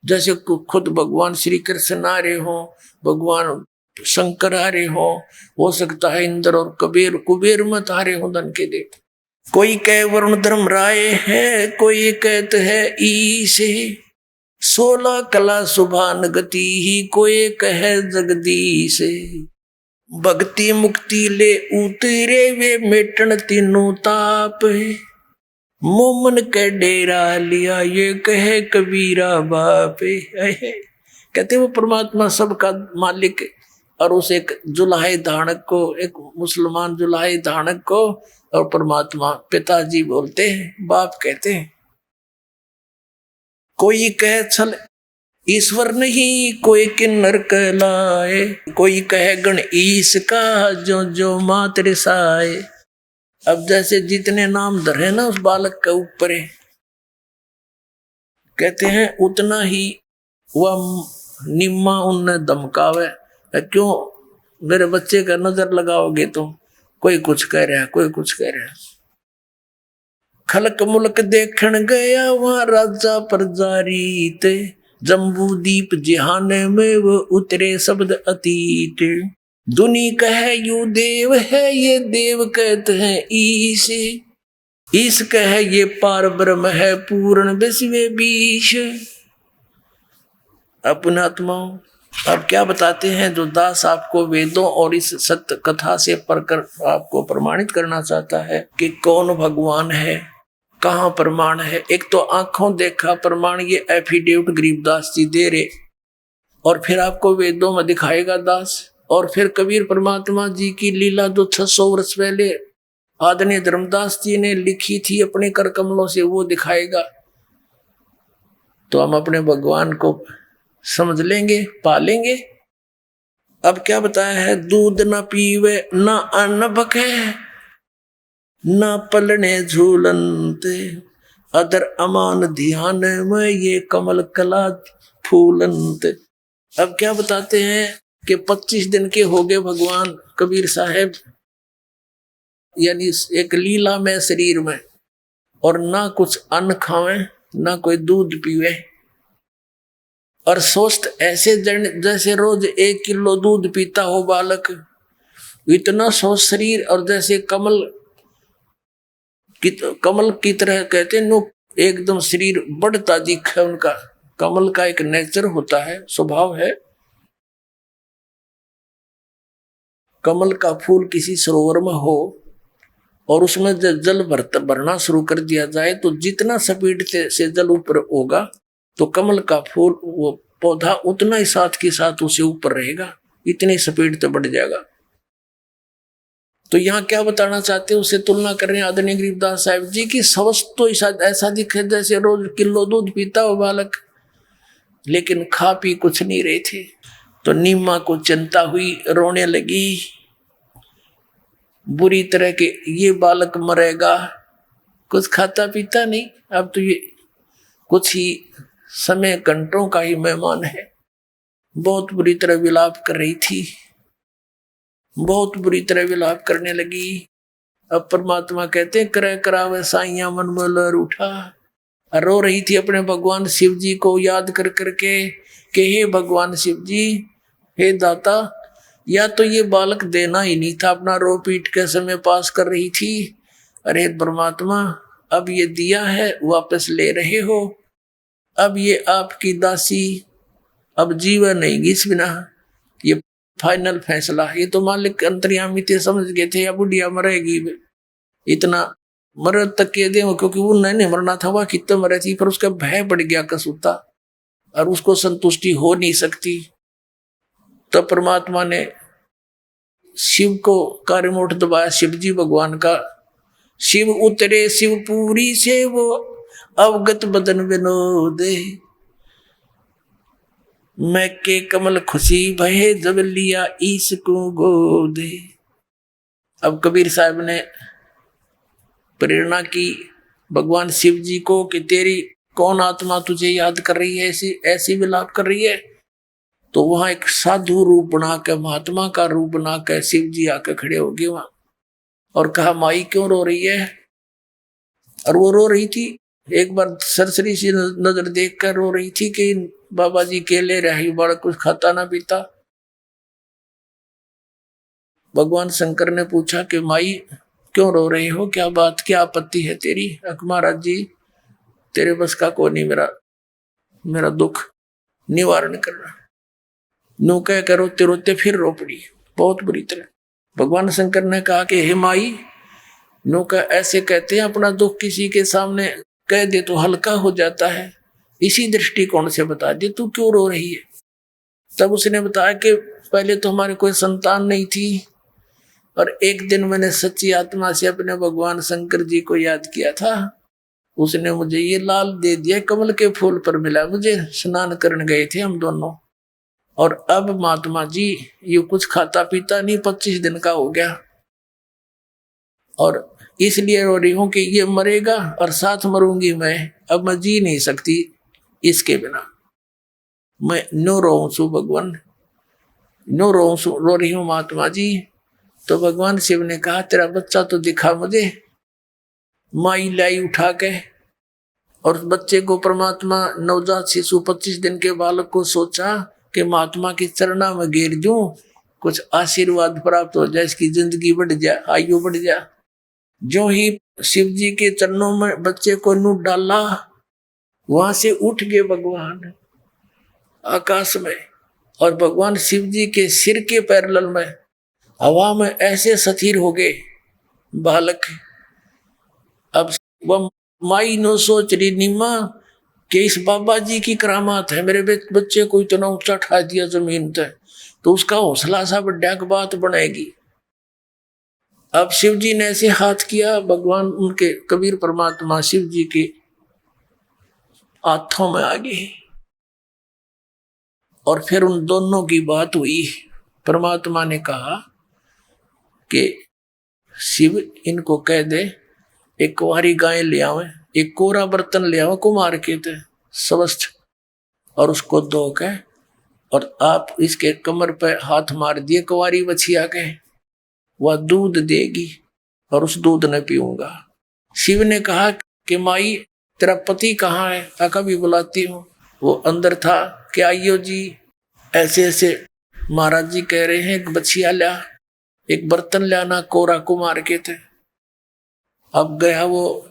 जैसे खुद भगवान श्री कृष्ण आ रहे हो, भगवान शंकर आ रहे हो सकता है इंद्र और कुबेर मत आ रहे हो धन के देख। कोई कहे वरुण धर्म राय है, कोई कहते है ईश, 16 कला सुभान गति ही, कोई कहे जगदीश। भक्ति मुक्ति ले उतरे वे मेटन तीनों ताप, मोमन के डेरा लिया ये कहे कबीरा बाप। कहते वो परमात्मा सबका मालिक, और उस एक जुल्हे धानक को, एक मुसलमान जुल्हे धानक को, और परमात्मा पिताजी बोलते हैं, बाप कहते हैं। कोई कहे छल ईश्वर नहीं, कोई किन्नर कहलाए, कोई कहे गण ईश का जो जो मात रिसाए। अब जैसे जितने नाम धरे ना उस बालक के ऊपर है, कहते हैं उतना ही वह निम्मा उनने धमकावे। क्यों मेरे बच्चे का नजर लगाओगे तुम, कोई कुछ कह रहा है, कोई कुछ कह रहा है। खलक मुल्क देखण गया वहां राजा प्रजारीत, जम्बू दीप जिहाने में वो उतरे शब्द अतीत। दुनी कहे यू देव है, ये देव कहते हैं ईश, ईश कहे ये पार ब्रह्म है, पूर्ण विश्व बीश। अपनात्माओं, अब क्या बताते हैं जो दास आपको वेदों और इस सत्य कथा से पढ़कर आपको प्रमाणित करना चाहता है कि कौन भगवान है, कहाँ प्रमाण है? एक तो आंखों देखा प्रमाण, ये एफिडेविट गरीबदास जी दे रहे, और फिर आपको वेदों में दिखाएगा दास। और फिर कबीर परमात्मा जी की लीला जो 600 वर्ष पहले आदरणीय धर्मदास जी ने लिखी थी अपने कर कमलों से, वो दिखाएगा। तो हम अपने भगवान को समझ लेंगे, पालेंगे। अब क्या बताया है? दूध न पीवे न अन्न बके, न पलने झूलनते, अदर अमान ध्यान में ये कमल कला फूलनते। अब क्या बताते हैं कि 25 दिन के हो गए भगवान कबीर साहब, यानी एक लीला में शरीर में, और ना कुछ अन्न खावे ना कोई दूध पीवे, और स्वस्थ ऐसे जैसे रोज 1 किलो दूध पीता हो बालक, इतना स्वस्थ शरीर, और जैसे कमल की तरह कहते हैं नो, एकदम शरीर बढ़ता दिखे उनका। कमल का एक नेचर होता है, स्वभाव है। कमल का फूल किसी सरोवर में हो और उसमें जल भरना शुरू कर दिया जाए, तो जितना स्पीड से जल ऊपर होगा तो कमल का फूल, वो पौधा उतना ही साथ के साथ उसे ऊपर रहेगा, इतनी स्पीड से बढ़ जाएगा। तो यहाँ क्या बताना चाहते हैं, उससे तुलना कर रहे हैं आदरणीय गरीबदास साहब जी की। स्वस्थ तो ऐसा दिखे जैसे रोज किलो दूध पीता हो बालक, लेकिन खा पी कुछ नहीं रहे थे। तो नीमा को चिंता हुई, रोने लगी बुरी तरह के, ये बालक मरेगा, कुछ खाता पीता नहीं, अब तो ये कुछ ही समय घंटों का ही मेहमान है। बहुत बुरी तरह विलाप कर रही थी, बहुत बुरी तरह विलाप करने लगी। अब परमात्मा कहते करे करावे साइया मन में लहर उठा, रो रही थी अपने भगवान शिव जी को याद कर करके कि हे भगवान शिव जी, हे दाता, या तो ये बालक देना ही नहीं था, अपना रो पीट के समय पास कर रही थी। अरे परमात्मा, अब ये दिया है वापस ले रहे हो, अब ये आपकी दासी, अब जीवन नहीं इस बिना, ये फाइनल फैसला। ये तो मालिक अंतर्यामी थे, समझ गए थे या बुढ़िया मरेगी, इतना मर तक के दे, क्योंकि वो नहीं मरना था, वह कितना मरे थी, पर उसका भय बढ़ गया कसूता, और उसको संतुष्टि हो नहीं सकती। तो परमात्मा ने शिव को कार्यमोट दबाया, शिव जी भगवान का। शिव उतरे शिवपुरी से वो अवगत बदन विनोदे, मैं के कमल खुशी भये जब लिया ईश को गोदे। अब कबीर साहब ने प्रेरणा की भगवान शिव जी को कि तेरी कौन आत्मा तुझे याद कर रही है, ऐसी ऐसी विलाप कर रही है। तो वहां एक साधु रूप बना के, महात्मा का रूप बना के शिव जी आके खड़े हो गए वहां, और कहा माई क्यों रो रही है? और वो रो रही थी, एक बार सरसरी सी नजर देख कर रो रही थी कि बाबा जी केले रही, बड़ा कुछ खाता ना पीता। भगवान शंकर ने पूछा कि माई क्यों रो रहे हो, क्या बात, क्या आपत्ति है तेरी? महाराज जी, तेरे बस का को नहीं मेरा दुख निवारण करना। नो कह कर रोते रोते फिर रो पड़ी बहुत बुरी तरह। भगवान शंकर ने कहा कि हे माई, नो का ऐसे कहते हैं अपना दुख किसी के सामने कह दे तो हल्का हो जाता है, इसी दृष्टिकोण से बता दे तू क्यों रो रही है। तब उसने बताया कि पहले तो हमारे कोई संतान नहीं थी, और एक दिन मैंने सच्ची आत्मा से अपने भगवान शंकर जी को याद किया था, उसने मुझे ये लाल दे दिया, कमल के फूल पर मिला, मुझे स्नान करने गए थे हम दोनों, और अब महात्मा जी ये कुछ खाता पीता नहीं, 25 दिन का हो गया, और इसलिए रो रही हूं कि ये मरेगा और साथ मरूंगी मैं, अब मैं जी नहीं सकती इसके बिना, मैं नो रो सु भगवान, नो रो रही हूं महात्मा जी। तो भगवान शिव ने कहा तेरा बच्चा तो दिखा मुझे। माई लाई उठा के, और बच्चे को परमात्मा नवजात शिशु 25 दिन के बालक को सोचा कि महात्मा की चरणा में गिर दूं, कुछ आशीर्वाद प्राप्त हो जाए, इसकी जिंदगी बढ़ जाए, आयु बढ़ जाए। जो ही शिव जी के चरणों में बच्चे को नू डाला, वहां से उठ गए भगवान आकाश में, और भगवान शिव जी के सिर के पैरेलल में हवा में ऐसे स्थिर हो गए बालक। अब वह माई नो सोच रही नीमा कि इस बाबा जी की करामात है, मेरे बच्चे को इतना ऊंचा ठा दिया जमीन तक, तो उसका हौसला सा बड्डा की बात बनेगी। अब शिव जी ने ऐसे हाथ किया, भगवान उनके कबीर परमात्मा शिव जी के हाथों में आ गए और फिर उन दोनों की बात हुई। परमात्मा ने कहा कि शिव इनको कह दे एक कुंवारी गाय ले आवे, एक कोरा बर्तन ले आवे कुमार के थे स्वस्थ, और उसको धो के और आप इसके कमर पे हाथ मार दिए कुंवारी बछिया के, वह दूध देगी और उस दूध ने पीऊंगा। शिव ने कहा कि माई तेरा पति कहाँ है? आका भी बुलाती हूँ। वो अंदर था कि आइयो जी, ऐसे ऐसे महाराज जी कह रहे हैं, एक बछिया ला, एक बर्तन लाना कोरा कुमार के थे। अब गया वो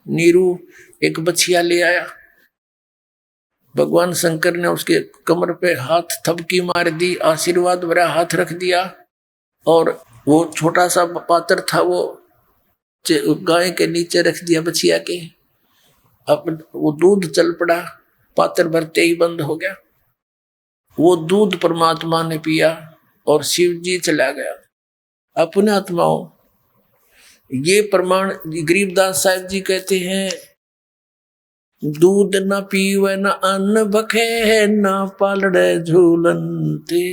नीरू, एक बछिया ले आया। भगवान शंकर ने उसके कमर पे हाथ थपकी मार दी, आशीर्वाद भरा हाथ रख दिया, और वो छोटा सा पात्र था वो गाय के नीचे रख दिया बछिया के। अब वो दूध चल पड़ा, पात्र भरते ही बंद हो गया। वो दूध परमात्मा ने पिया और शिव जी चला गया। अपने आत्माओं, ये प्रमाण गरीबदास साहिब जी कहते हैं, दूध न पीवे न अन्न बखे, न पालड़े झूलनते,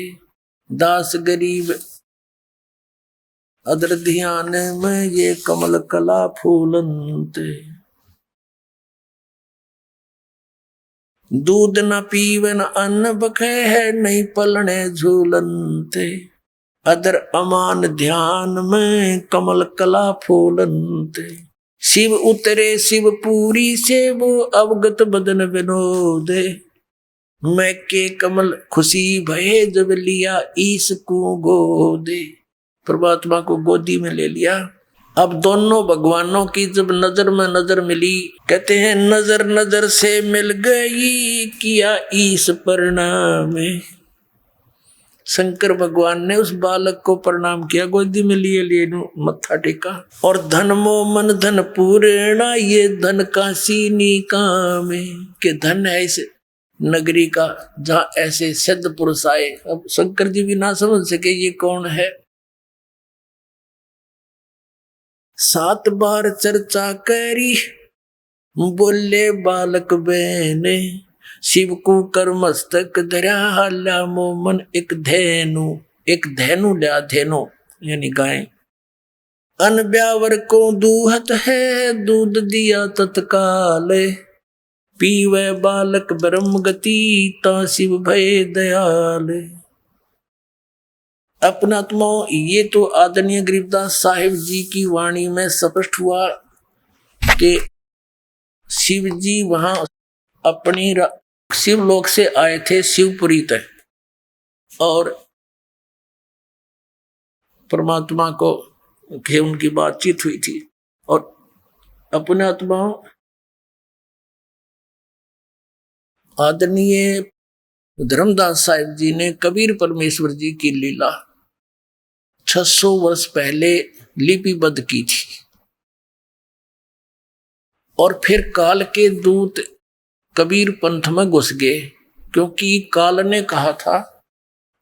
दास गरीब अदर ध्यान में ये कमल कला फूलनते। दूध न पीवे न अन्न बखे, है नहीं पलने झूलनते, अदर अमान ध्यान में कमल कला फूलनते। शिव उतरे शिवपुरी से, वो अवगत बदन विनोदे, मैं के कमल खुशी भये, जब लिया ईस को गोदे। परमात्मा को गोदी में ले लिया। अब दोनों भगवानों की जब नजर में नजर मिली, कहते हैं नजर नजर से मिल गई, किया ईस प्रणाम। शंकर भगवान ने उस बालक को प्रणाम किया, गोदी में लिए मत्था टेका, और धन मो मन धन पूर्णा, ये धन का सीनी काम, के धन है इस नगरी का जहाँ ऐसे सिद्ध पुरुष आए। अब शंकर जी भी ना समझ सके ये कौन है। 7 बार चर्चा करी, बोले बालक बहने, शिव को कर मस्तक धरा, हाला मोमन एक धेनु। एक धेनु लिया, धेनु यानी गाय। अन ब्यावर को दूहत है, दूध दिया तत्काल, पीवे बालक ब्रह्म गति, ता शिव भय दयाल। अपना आत्मा, ये तो आदरणीय गरीबदास साहिब जी की वाणी में स्पष्ट हुआ कि शिव जी वहां अपनी शिवलोक से आए थे शिवपुरी तक, और परमात्मा को के उनकी बातचीत हुई थी। और अपने आत्मा आदरणीय धर्मदास साहिब जी ने कबीर परमेश्वर जी की लीला 600 वर्ष पहले लिपिबद्ध की थी, और फिर काल के दूत कबीर पंथ में घुस गए, क्योंकि काल ने कहा था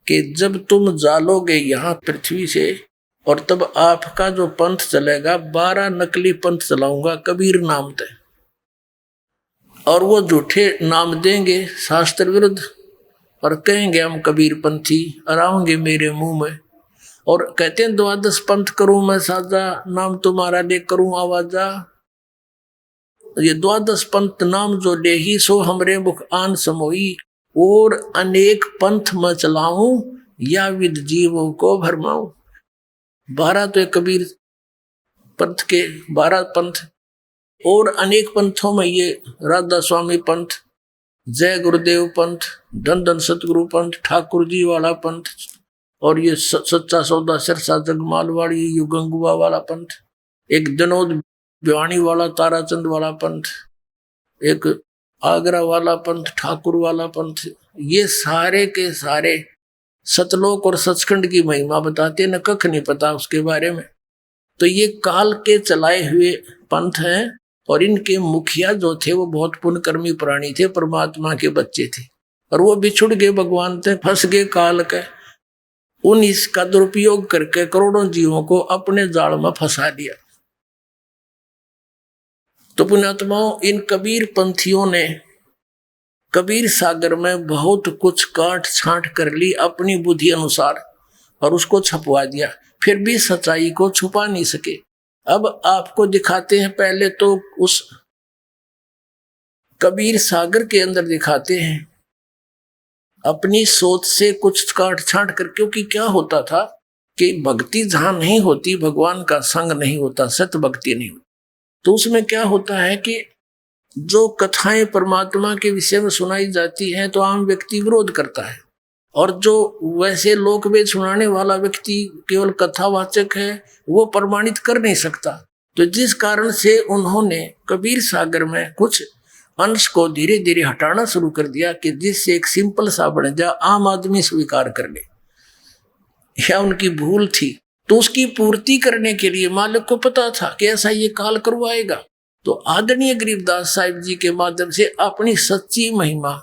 कि जब तुम जालोगे यहाँ पृथ्वी से, और तब आपका जो पंथ चलेगा 12 नकली पंथ चलाऊंगा कबीर नाम से, और वो झूठे नाम देंगे शास्त्र विरुद्ध, और कहेंगे हम कबीर पंथी, और आएंगे मेरे मुंह में, और कहते हैं 12 पंथ करूं मैं साजा, नाम तुम्हारा ले करूं आवाजा। ये 12 पंथ नाम जो ले ही, सो हमरे मुख आन समोई, और अनेक पंथ में चलाऊं, या विद जीवों को भरमाऊं। 12 तो कबीर पंथ के 12 पंथ, और अनेक पंथों में ये राधा स्वामी पंथ, जय गुरुदेव पंथ, धन धन सतगुरु पंथ, ठाकुर जी वाला पंथ, और ये सच्चा सौदा सिरसा जगमालवाड़ी यू गंगुआ वाला पंथ, एक जनोद भिवानी वाला ताराचंद वाला पंथ, एक आगरा वाला पंथ, ठाकुर वाला पंथ। ये सारे के सारे सतलोक और सचखंड की महिमा बताते न, कख नहीं पता उसके बारे में। तो ये काल के चलाए हुए पंथ हैं, और इनके मुखिया जो थे वो बहुत पुण्यकर्मी प्राणी थे, परमात्मा के बच्चे थे, और वो बिछुड़ गए भगवान से, फंस गए काल के। उन इसका दुरुपयोग करके करोड़ों जीवों को अपने जाल में फंसा दिया। तो पुण्यात्माओं, इन कबीर पंथियों ने कबीर सागर में बहुत कुछ काट छांट कर ली अपनी बुद्धि अनुसार और उसको छपवा दिया, फिर भी सच्चाई को छुपा नहीं सके। अब आपको दिखाते हैं, पहले तो उस कबीर सागर के अंदर दिखाते हैं अपनी सोच से कुछ काट छांट कर, क्योंकि क्या होता था कि भक्ति जहां नहीं होती, भगवान का संग नहीं होता, सत्य भक्ति नहीं होती, तो उसमें क्या होता है कि जो कथाएं परमात्मा के विषय में सुनाई जाती हैं तो आम व्यक्ति विरोध करता है, और जो वैसे लोक वेद सुनाने वाला व्यक्ति केवल कथावाचक है वो प्रमाणित कर नहीं सकता। तो जिस कारण से उन्होंने कबीर सागर में कुछ अंश को धीरे धीरे हटाना शुरू कर दिया कि जिससे एक सिंपल सा बन जाए, आम आदमी स्वीकार कर ले। यह उनकी भूल थी। तो उसकी पूर्ति करने के लिए मालिक को पता था कि ऐसा ये काल करवाएगा, तो आदरणीय गरीबदास साहिब जी के माध्यम से अपनी सच्ची महिमा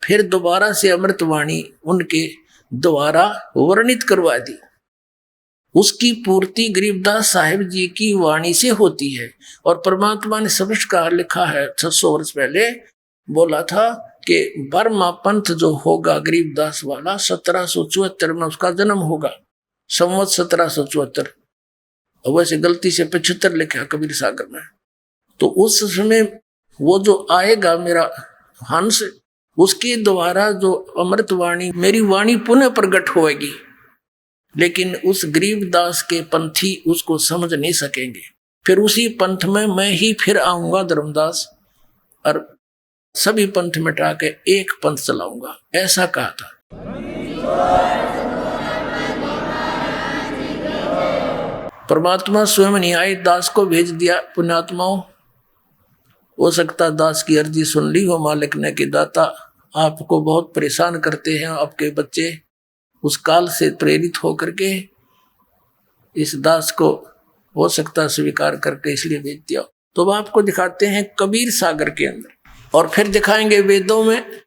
फिर दोबारा से अमृतवाणी उनके द्वारा वर्णित करवा दी। उसकी पूर्ति गरीबदास साहिब जी की वाणी से होती है। और परमात्मा ने संस्कार लिखा है 600 वर्ष पहले, बोला था कि बर्मा पंथ जो होगा गरीबदास वाला 1774 में उसका जन्म होगा, संवत 1774। वैसे गलती से 75 लिखा कबीर सागर में। तो उस समय वो जो आएगा मेरा हंस, उसके द्वारा जो अमृतवाणी मेरी वाणी पुनः प्रकट होएगी। लेकिन उस गरीबदास के पंथी उसको समझ नहीं सकेंगे। फिर उसी पंथ में मैं ही फिर आऊंगा धर्मदास, और सभी पंथ मिटा के एक पंथ चलाऊंगा, ऐसा कहा था। परमात्मा स्वयं नहीं आए, दास को भेज दिया। पुण्यात्माओं, हो सकता दास की अर्जी सुन ली हो मालिक ने कि दाता आपको बहुत परेशान करते हैं आपके बच्चे, उस काल से प्रेरित होकर के इस दास को हो सकता स्वीकार करके इसलिए भेज दिया। तो अब आपको दिखाते हैं कबीर सागर के अंदर, और फिर दिखाएंगे वेदों में,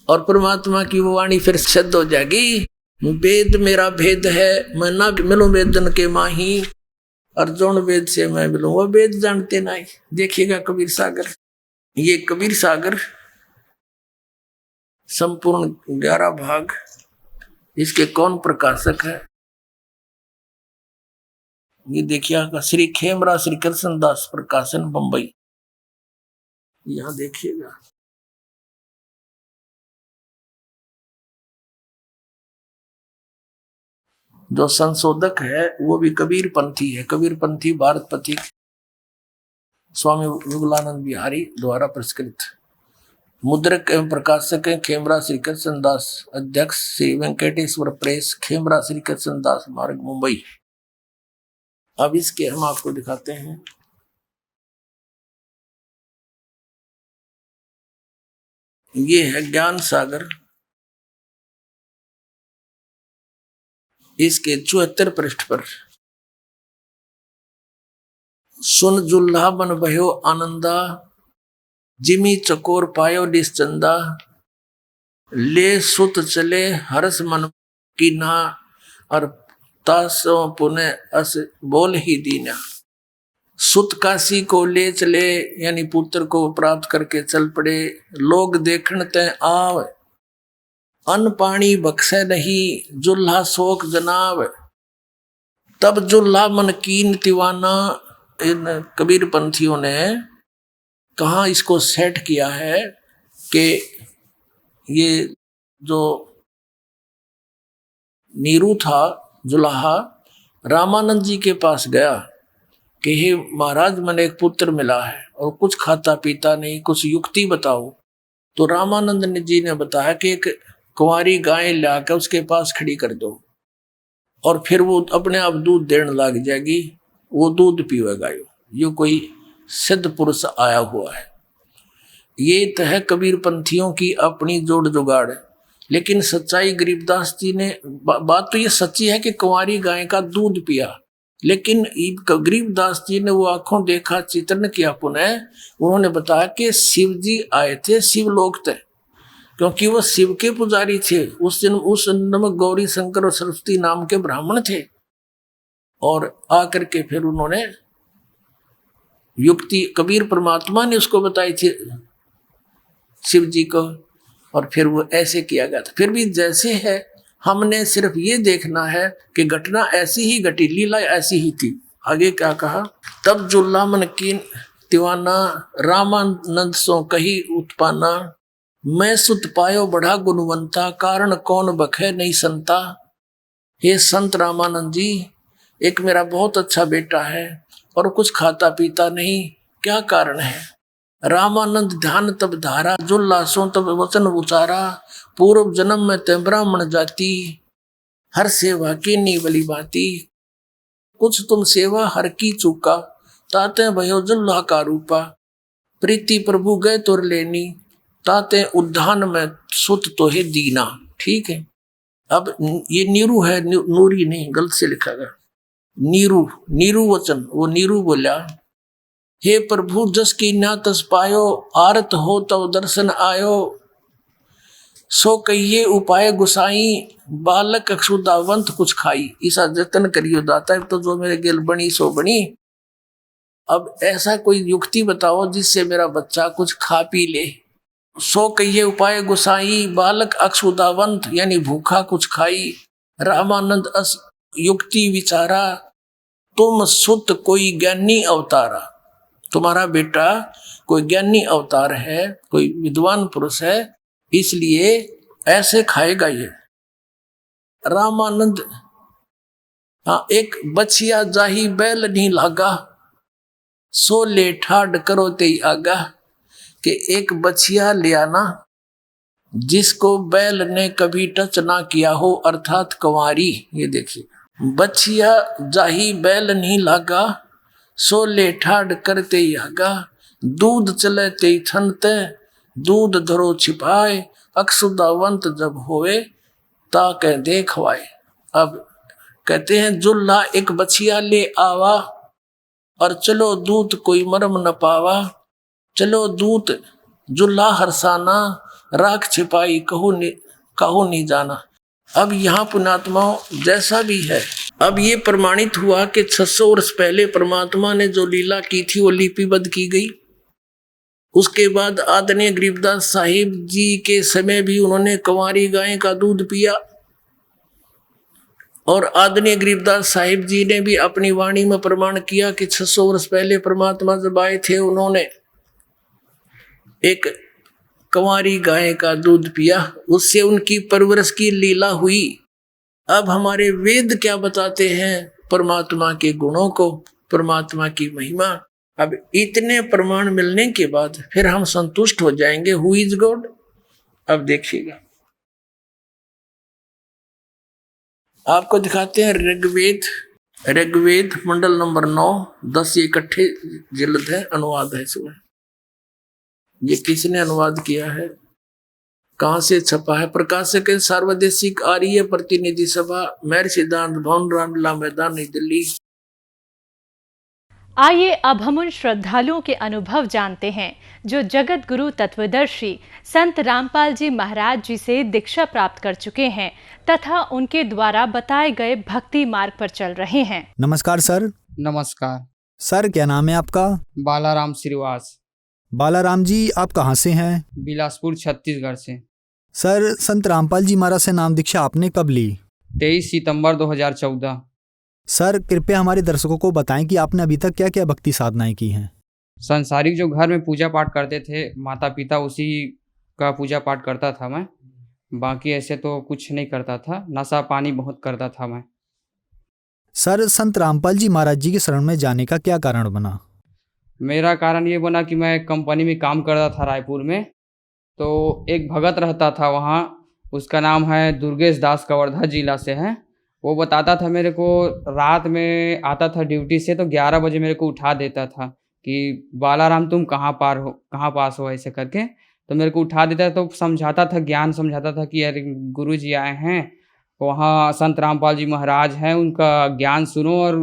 और परमात्मा की वो वाणी फिर सिद्ध हो जाएगी। वेद मेरा भेद है, मैं ना मिलूं वेदन के माही, अर्जुन वेद से मैं मिलूं वो वेद जानते नहीं। देखिएगा कबीर सागर, ये कबीर सागर संपूर्ण 11 भाग, इसके कौन प्रकाशक है ये देखिएगा, श्री खेमरा श्री कृष्ण दास प्रकाशन बंबई। यहां देखिएगा, जो संशोधक है वो भी कबीर पंथी है, कबीर पंथी भारत पथिक स्वामी युगलानंद बिहारी द्वारा पुरस्कृत। मुद्रक एवं प्रकाशक है खेमरा श्री कृष्ण दास, अध्यक्ष श्री वेंकटेश्वर प्रेस, खेमरा श्री कृष्ण दास मार्ग मुंबई। अब इसके हम आपको दिखाते हैं। ये है ज्ञान सागर, इसके 74 पृष्ठ पर सुन जुल्हा बन भयो आनंदा, जिमी चकोर पायो निश्चंदा, ले सुत चले हर्ष मन की ना, और तासो पुने अस बोल ही दीना। सुत काशी को ले चले, यानी पुत्र को प्राप्त करके चल पड़े। लोग देखण ते आव, अन्न पानी बख्शे नहीं, जुल्हा शोक जनाव। तब जुल्हा मन कीन दीवाना। इन कबीर पंथियों ने कहाँ इसको सेट किया है कि ये जो नीरू था जुलाहा, रामानंद जी के पास गया कि हे महाराज मैंने एक पुत्र मिला है और कुछ खाता पीता नहीं, कुछ युक्ति बताओ। तो रामानंद जी ने बताया कि एक कुंवारी गाय लाकर उसके पास खड़ी कर दो और फिर वो अपने आप दूध देने लग जाएगी, वो दूध पीवेगा। ये कोई सिद्ध पुरुष आया हुआ है। ये तो है कबीर पंथियों की अपनी जोड़ जुगाड़। लेकिन सच्चाई गरीबदास जी ने बात तो ये सच्ची है कि कुंवारी गाय का दूध पिया, लेकिन गरीबदास जी ने वो आंखों देखा, चित्रण किया पुनः। उन्होंने बताया कि शिव जी आए थे, शिवलोक थे, क्योंकि वो शिव के पुजारी थे। उस जन्म गौरी शंकर और सरस्वती नाम के ब्राह्मण थे। और आकर के फिर उन्होंने युक्ति कबीर परमात्मा ने उसको बताई थी शिव जी को, और फिर वो ऐसे किया गया था। फिर भी जैसे है, हमने सिर्फ ये देखना है कि घटना ऐसी ही घटी, लीला ऐसी ही थी। आगे क्या कहा, तब जुल्ला मन की तिवाना, रामानंद सो कही उत्पाना, मैं सुत पायो बड़ा गुणवंता, कारण कौन बखे नहीं संता। हे संत रामानंद जी, एक मेरा बहुत अच्छा बेटा है और कुछ खाता पीता नहीं, क्या कारण है। रामानंद ध्यान तब धारा, जुल्लासों तब वचन उचारा, पूर्व जन्म में ते ब्राह्मण जाति, हर सेवा की नीवली बाती। कुछ तुम सेवा हर की चूका, ताते भयो जुल्ला का रूपा, प्रीति प्रभु गए तुर लेनी, ताते उद्धान में सुत तो है दीना। ठीक है, अब ये नीरू है, नूरी नहीं, गलत से लिखा गया, नीरू, नीरू वचन, वो नीरू बोला, हे प्रभु जस की ना तस पायो, आरत हो तब दर्शन आयो, सो कहिए उपाय गुसाई, बालक अक्षुदावंत कुछ खाई। ईसा जतन करियो दाता, तो जो मेरे गेल बनी सो बनी। अब ऐसा कोई युक्ति बताओ जिससे मेरा बच्चा कुछ खा पी ले। सो कहिए उपाय गुसाई, बालक अक्षुदावंत यानी भूखा कुछ खाई। रामानंद अस युक्ति विचारा, तुम सुत कोई ज्ञानी अवतारा। तुम्हारा बेटा कोई ज्ञानी अवतार है, कोई विद्वान पुरुष है, इसलिए ऐसे खाएगा ये। रामानंद, हाँ, एक बछिया जाही बैल नहीं लागा, सो ले ठाड करो ते आगा। कि एक बछिया ले आना जिसको बैल ने कभी टच ना किया हो, अर्थात कंवारी। ये देखिए, बछिया जाही बैल नहीं लागा, सो ले ठाड करते आगा, दूध चले ते थनते, दूध धरो छिपाए, अक्षुदावंत जब होवे ता कह देखवाए। अब कहते हैं जुल्ला एक बछिया ले आवा, और चलो दूत कोई मरम न पावा, चलो दूत जुल्ला हरसाना, राख छिपाई कहू नहीं जाना। अब यहाँ पुण्यात्माओं जैसा भी है, अब ये प्रमाणित हुआ कि 600 वर्ष पहले परमात्मा ने जो लीला की थी वो लिपिबद्ध की गई। उसके बाद आदरणीय गरीबदास साहिब जी के समय भी उन्होंने कंवारी गाय का दूध पिया, और आदरणीय गरीबदास साहिब जी ने भी अपनी वाणी में प्रमाण किया कि 600 वर्ष पहले परमात्मा जब आए थे उन्होंने एक कंवारी गाय का दूध पिया, उससे उनकी परवरिश की लीला हुई। अब हमारे वेद क्या बताते हैं परमात्मा के गुणों को, परमात्मा की महिमा। अब इतने प्रमाण मिलने के बाद फिर हम संतुष्ट हो जाएंगे, हु इज गॉड। अब देखिएगा, आपको दिखाते हैं ऋग्वेद मंडल नंबर 9, 10 इकट्ठे जिल्द है, अनुवाद है इसमें। ये किसने अनुवाद किया है, कहाँ से छपा है? प्रकाशक सार्वदेशिक आर्य प्रतिनिधि सभा, महर्षि सिद्धांत भवन, रामलीला मैदान, नई दिल्ली। आइए अब हम उन श्रद्धालुओं के अनुभव जानते हैं जो जगत गुरु तत्वदर्शी संत रामपाल जी महाराज जी से दीक्षा प्राप्त कर चुके हैं तथा उनके द्वारा बताए गए भक्ति मार्ग पर चल रहे हैं। नमस्कार सर। नमस्कार सर, क्या नाम है आपका? बालाराम श्रीवास। बालाराम जी, आप कहाँ से हैं? बिलासपुर छत्तीसगढ़ से। सर, संत रामपाल जी महाराज से नाम दीक्षा आपने कब ली? 23 सितंबर 2014। सर, कृपया हमारे दर्शकों को बताएं कि आपने अभी तक क्या क्या भक्ति साधनाएं की हैं। संसारिक जो घर में पूजा पाठ करते थे माता पिता, उसी का पूजा पाठ करता था मैं। बाकी ऐसे तो कुछ नहीं करता था। नशा पानी बहुत करता था मैं। सर, संत रामपाल जी महाराज जी के शरण में जाने का क्या कारण बना? मेरा कारण ये बना कि मैं कंपनी में काम करता था रायपुर में, तो एक भगत रहता था वहाँ, उसका नाम है दुर्गेश दास, कवर्धा जिला से है। वो बताता था मेरे को, रात में आता था ड्यूटी से तो 11 बजे मेरे को उठा देता था कि बालाराम तुम कहाँ पास हो, ऐसे करके। तो मेरे को उठा देता तो समझाता था, ज्ञान समझाता था कि यार गुरु जी आए हैं, वहाँ संत रामपाल जी महाराज हैं, उनका ज्ञान सुनो और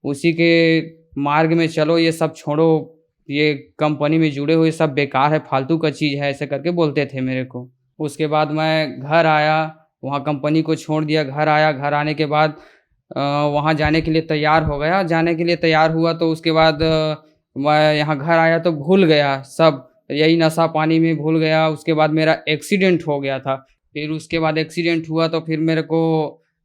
उसी के मार्ग में चलो, ये सब छोड़ो, ये कंपनी में जुड़े हुए सब बेकार है, फालतू का चीज़ है, ऐसे करके बोलते थे मेरे को। उसके बाद मैं घर आया, वहाँ कंपनी को छोड़ दिया, घर आया। घर आने के बाद वहाँ जाने के लिए तैयार हो गया। जाने के लिए तैयार हुआ तो उसके बाद मैं यहाँ घर आया तो भूल गया सब, यही नशा पानी में भूल गया। उसके बाद मेरा एक्सीडेंट हो गया था। फिर उसके बाद एक्सीडेंट हुआ तो फिर मेरे को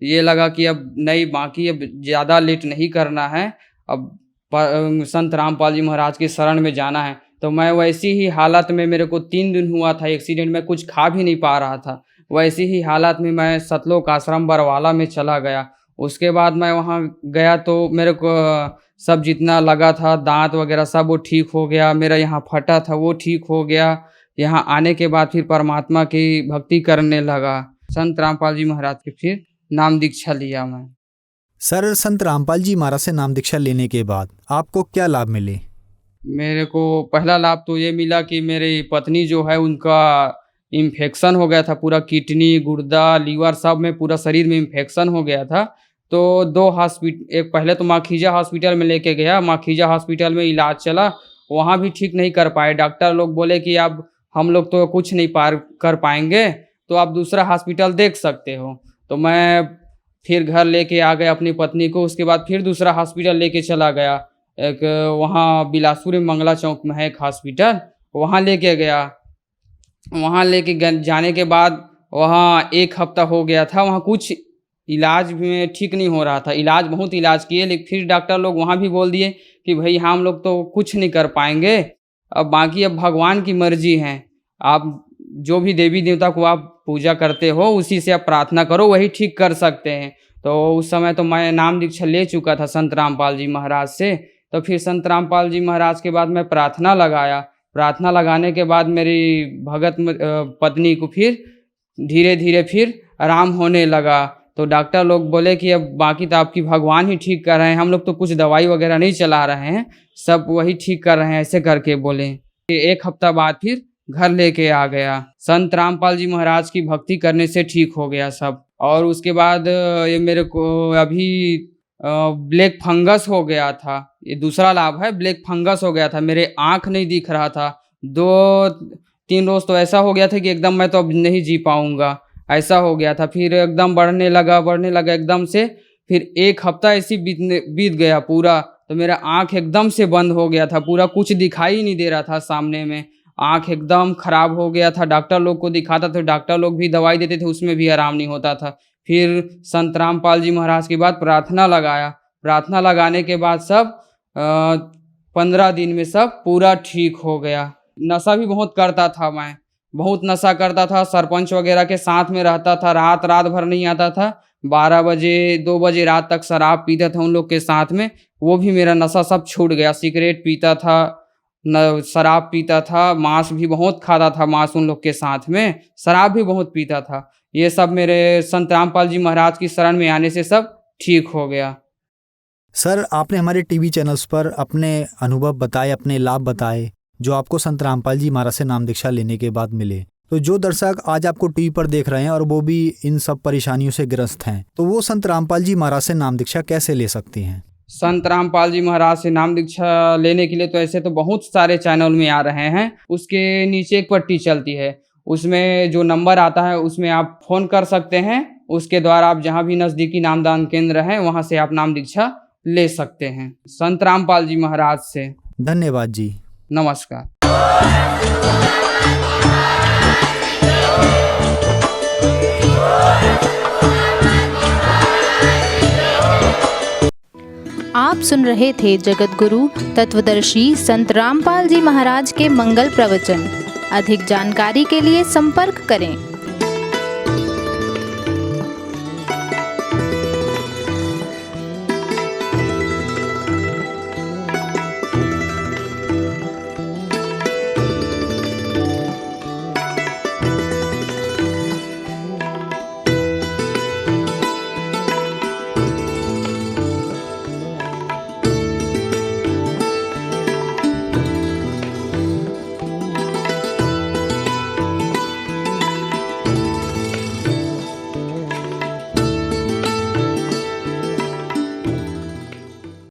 ये लगा कि अब नहीं, बाकी अब ज़्यादा लेट नहीं करना है, अब संत रामपाल जी महाराज के शरण में जाना है। तो मैं वैसी ही हालत में, मेरे को 3 दिन हुआ था एक्सीडेंट में, कुछ खा भी नहीं पा रहा था। वैसी ही हालत में मैं सतलोक आश्रम बरवाला में चला गया। उसके बाद मैं वहाँ गया तो मेरे को सब जितना लगा था, दांत वगैरह सब वो ठीक हो गया। मेरा यहाँ फटा था वो ठीक हो गया। यहाँ आने के बाद फिर परमात्मा की भक्ति करने लगा। संत रामपाल जी महाराज की फिर नाम दीक्षा लिया मैं। सर, संत रामपाल जी महाराज से नाम दीक्षा लेने के बाद आपको क्या लाभ मिले? मेरे को पहला लाभ तो ये मिला कि मेरी पत्नी जो है उनका इन्फेक्शन हो गया था, पूरा किडनी, गुर्दा, लीवर सब में, पूरा शरीर में इन्फेक्शन हो गया था। तो 2 हॉस्पिटल, एक पहले तो माखीजा हॉस्पिटल में लेके गया। माखीजा हॉस्पिटल में इलाज चला, वहाँ भी ठीक नहीं कर पाए। डॉक्टर लोग बोले कि अब हम लोग तो कुछ नहीं कर पाएंगे, तो आप दूसरा हॉस्पिटल देख सकते हो। तो मैं फिर घर लेके आ गया अपनी पत्नी को। उसके बाद फिर दूसरा हॉस्पिटल लेके चला गया, एक वहाँ बिलासपुर में मंगला चौक में है एक हॉस्पिटल, वहाँ लेके गया। वहाँ लेके जाने के बाद वहाँ 1 हफ्ता हो गया था, वहाँ कुछ इलाज में ठीक नहीं हो रहा था। बहुत इलाज किए, लेकिन फिर डॉक्टर लोग वहाँ भी बोल दिए कि भाई हम लोग तो कुछ नहीं कर पाएंगे, अब बाकी अब भगवान की मर्जी है, आप जो भी देवी देवता को आप पूजा करते हो उसी से आप प्रार्थना करो, वही ठीक कर सकते हैं। तो उस समय तो मैं नाम दीक्षा ले चुका था संत रामपाल जी महाराज से। तो फिर संत रामपाल जी महाराज के बाद मैं प्रार्थना लगाया। प्रार्थना लगाने के बाद मेरी भगत पत्नी को फिर धीरे धीरे फिर आराम होने लगा। तो डॉक्टर लोग बोले कि अब बाकी तो आपकी भगवान ही ठीक कर रहे हैं, हम लोग तो कुछ दवाई वगैरह नहीं चला रहे हैं, सब वही ठीक कर रहे हैं, ऐसे करके बोले। 1 हफ्ता बाद फिर घर लेके आ गया। संत रामपाल जी महाराज की भक्ति करने से ठीक हो गया सब। और उसके बाद ये मेरे को अभी ब्लैक फंगस हो गया था, ये दूसरा लाभ है। ब्लैक फंगस हो गया था, मेरे आँख नहीं दिख रहा था। 2-3 रोज तो ऐसा हो गया था कि एकदम मैं तो अब नहीं जी पाऊँगा, ऐसा हो गया था। फिर एकदम बढ़ने लगा एकदम से। फिर 1 हफ्ता ऐसी बीत गया पूरा, तो मेरा आँख एकदम से बंद हो गया था, पूरा कुछ दिखाई नहीं दे रहा था सामने में, आँख एकदम खराब हो गया था। डॉक्टर लोग को दिखाता था, डॉक्टर लोग भी दवाई देते थे, उसमें भी आराम नहीं होता था। फिर संत रामपाल जी महाराज के बाद प्रार्थना लगाया। प्रार्थना लगाने के बाद सब 15 दिन में सब पूरा ठीक हो गया। नशा भी बहुत करता था मैं, बहुत नशा करता था, सरपंच वगैरह के साथ में रहता था, रात भर नहीं आता था, 12 बजे 2 बजे रात तक शराब पीता था उन लोग के साथ में। वो भी मेरा नशा सब छूट गया। सिगरेट पीता था, शराब पीता था, मांस भी बहुत खाता था, मांस उन लोग के साथ में, शराब भी बहुत पीता था। ये सब मेरे संत रामपाल जी महाराज की शरण में आने से सब ठीक हो गया। सर, आपने हमारे टीवी चैनल्स पर अपने अनुभव बताए, अपने लाभ बताए जो आपको संत रामपाल जी महाराज से नाम दीक्षा लेने के बाद मिले। तो जो दर्शक आज आपको टीवी पर देख रहे हैं और वो भी इन सब परेशानियों से ग्रस्त हैं, तो वो संत रामपाल जी महाराज से नाम दीक्षा कैसे ले सकती हैं? संत रामपाल जी महाराज से नाम दीक्षा लेने के लिए तो ऐसे तो बहुत सारे चैनल में आ रहे हैं। उसके नीचे एक पट्टी चलती है, उसमें जो नंबर आता है उसमें आप फ़ोन कर सकते हैं। उसके द्वारा आप जहां भी नज़दीकी नामदान केंद्र है वहां से आप नाम दीक्षा ले सकते हैं संत रामपाल जी महाराज से। धन्यवाद जी, नमस्कार। आप सुन रहे थे जगत गुरु तत्वदर्शी संत रामपाल जी महाराज के मंगल प्रवचन। अधिक जानकारी के लिए संपर्क करें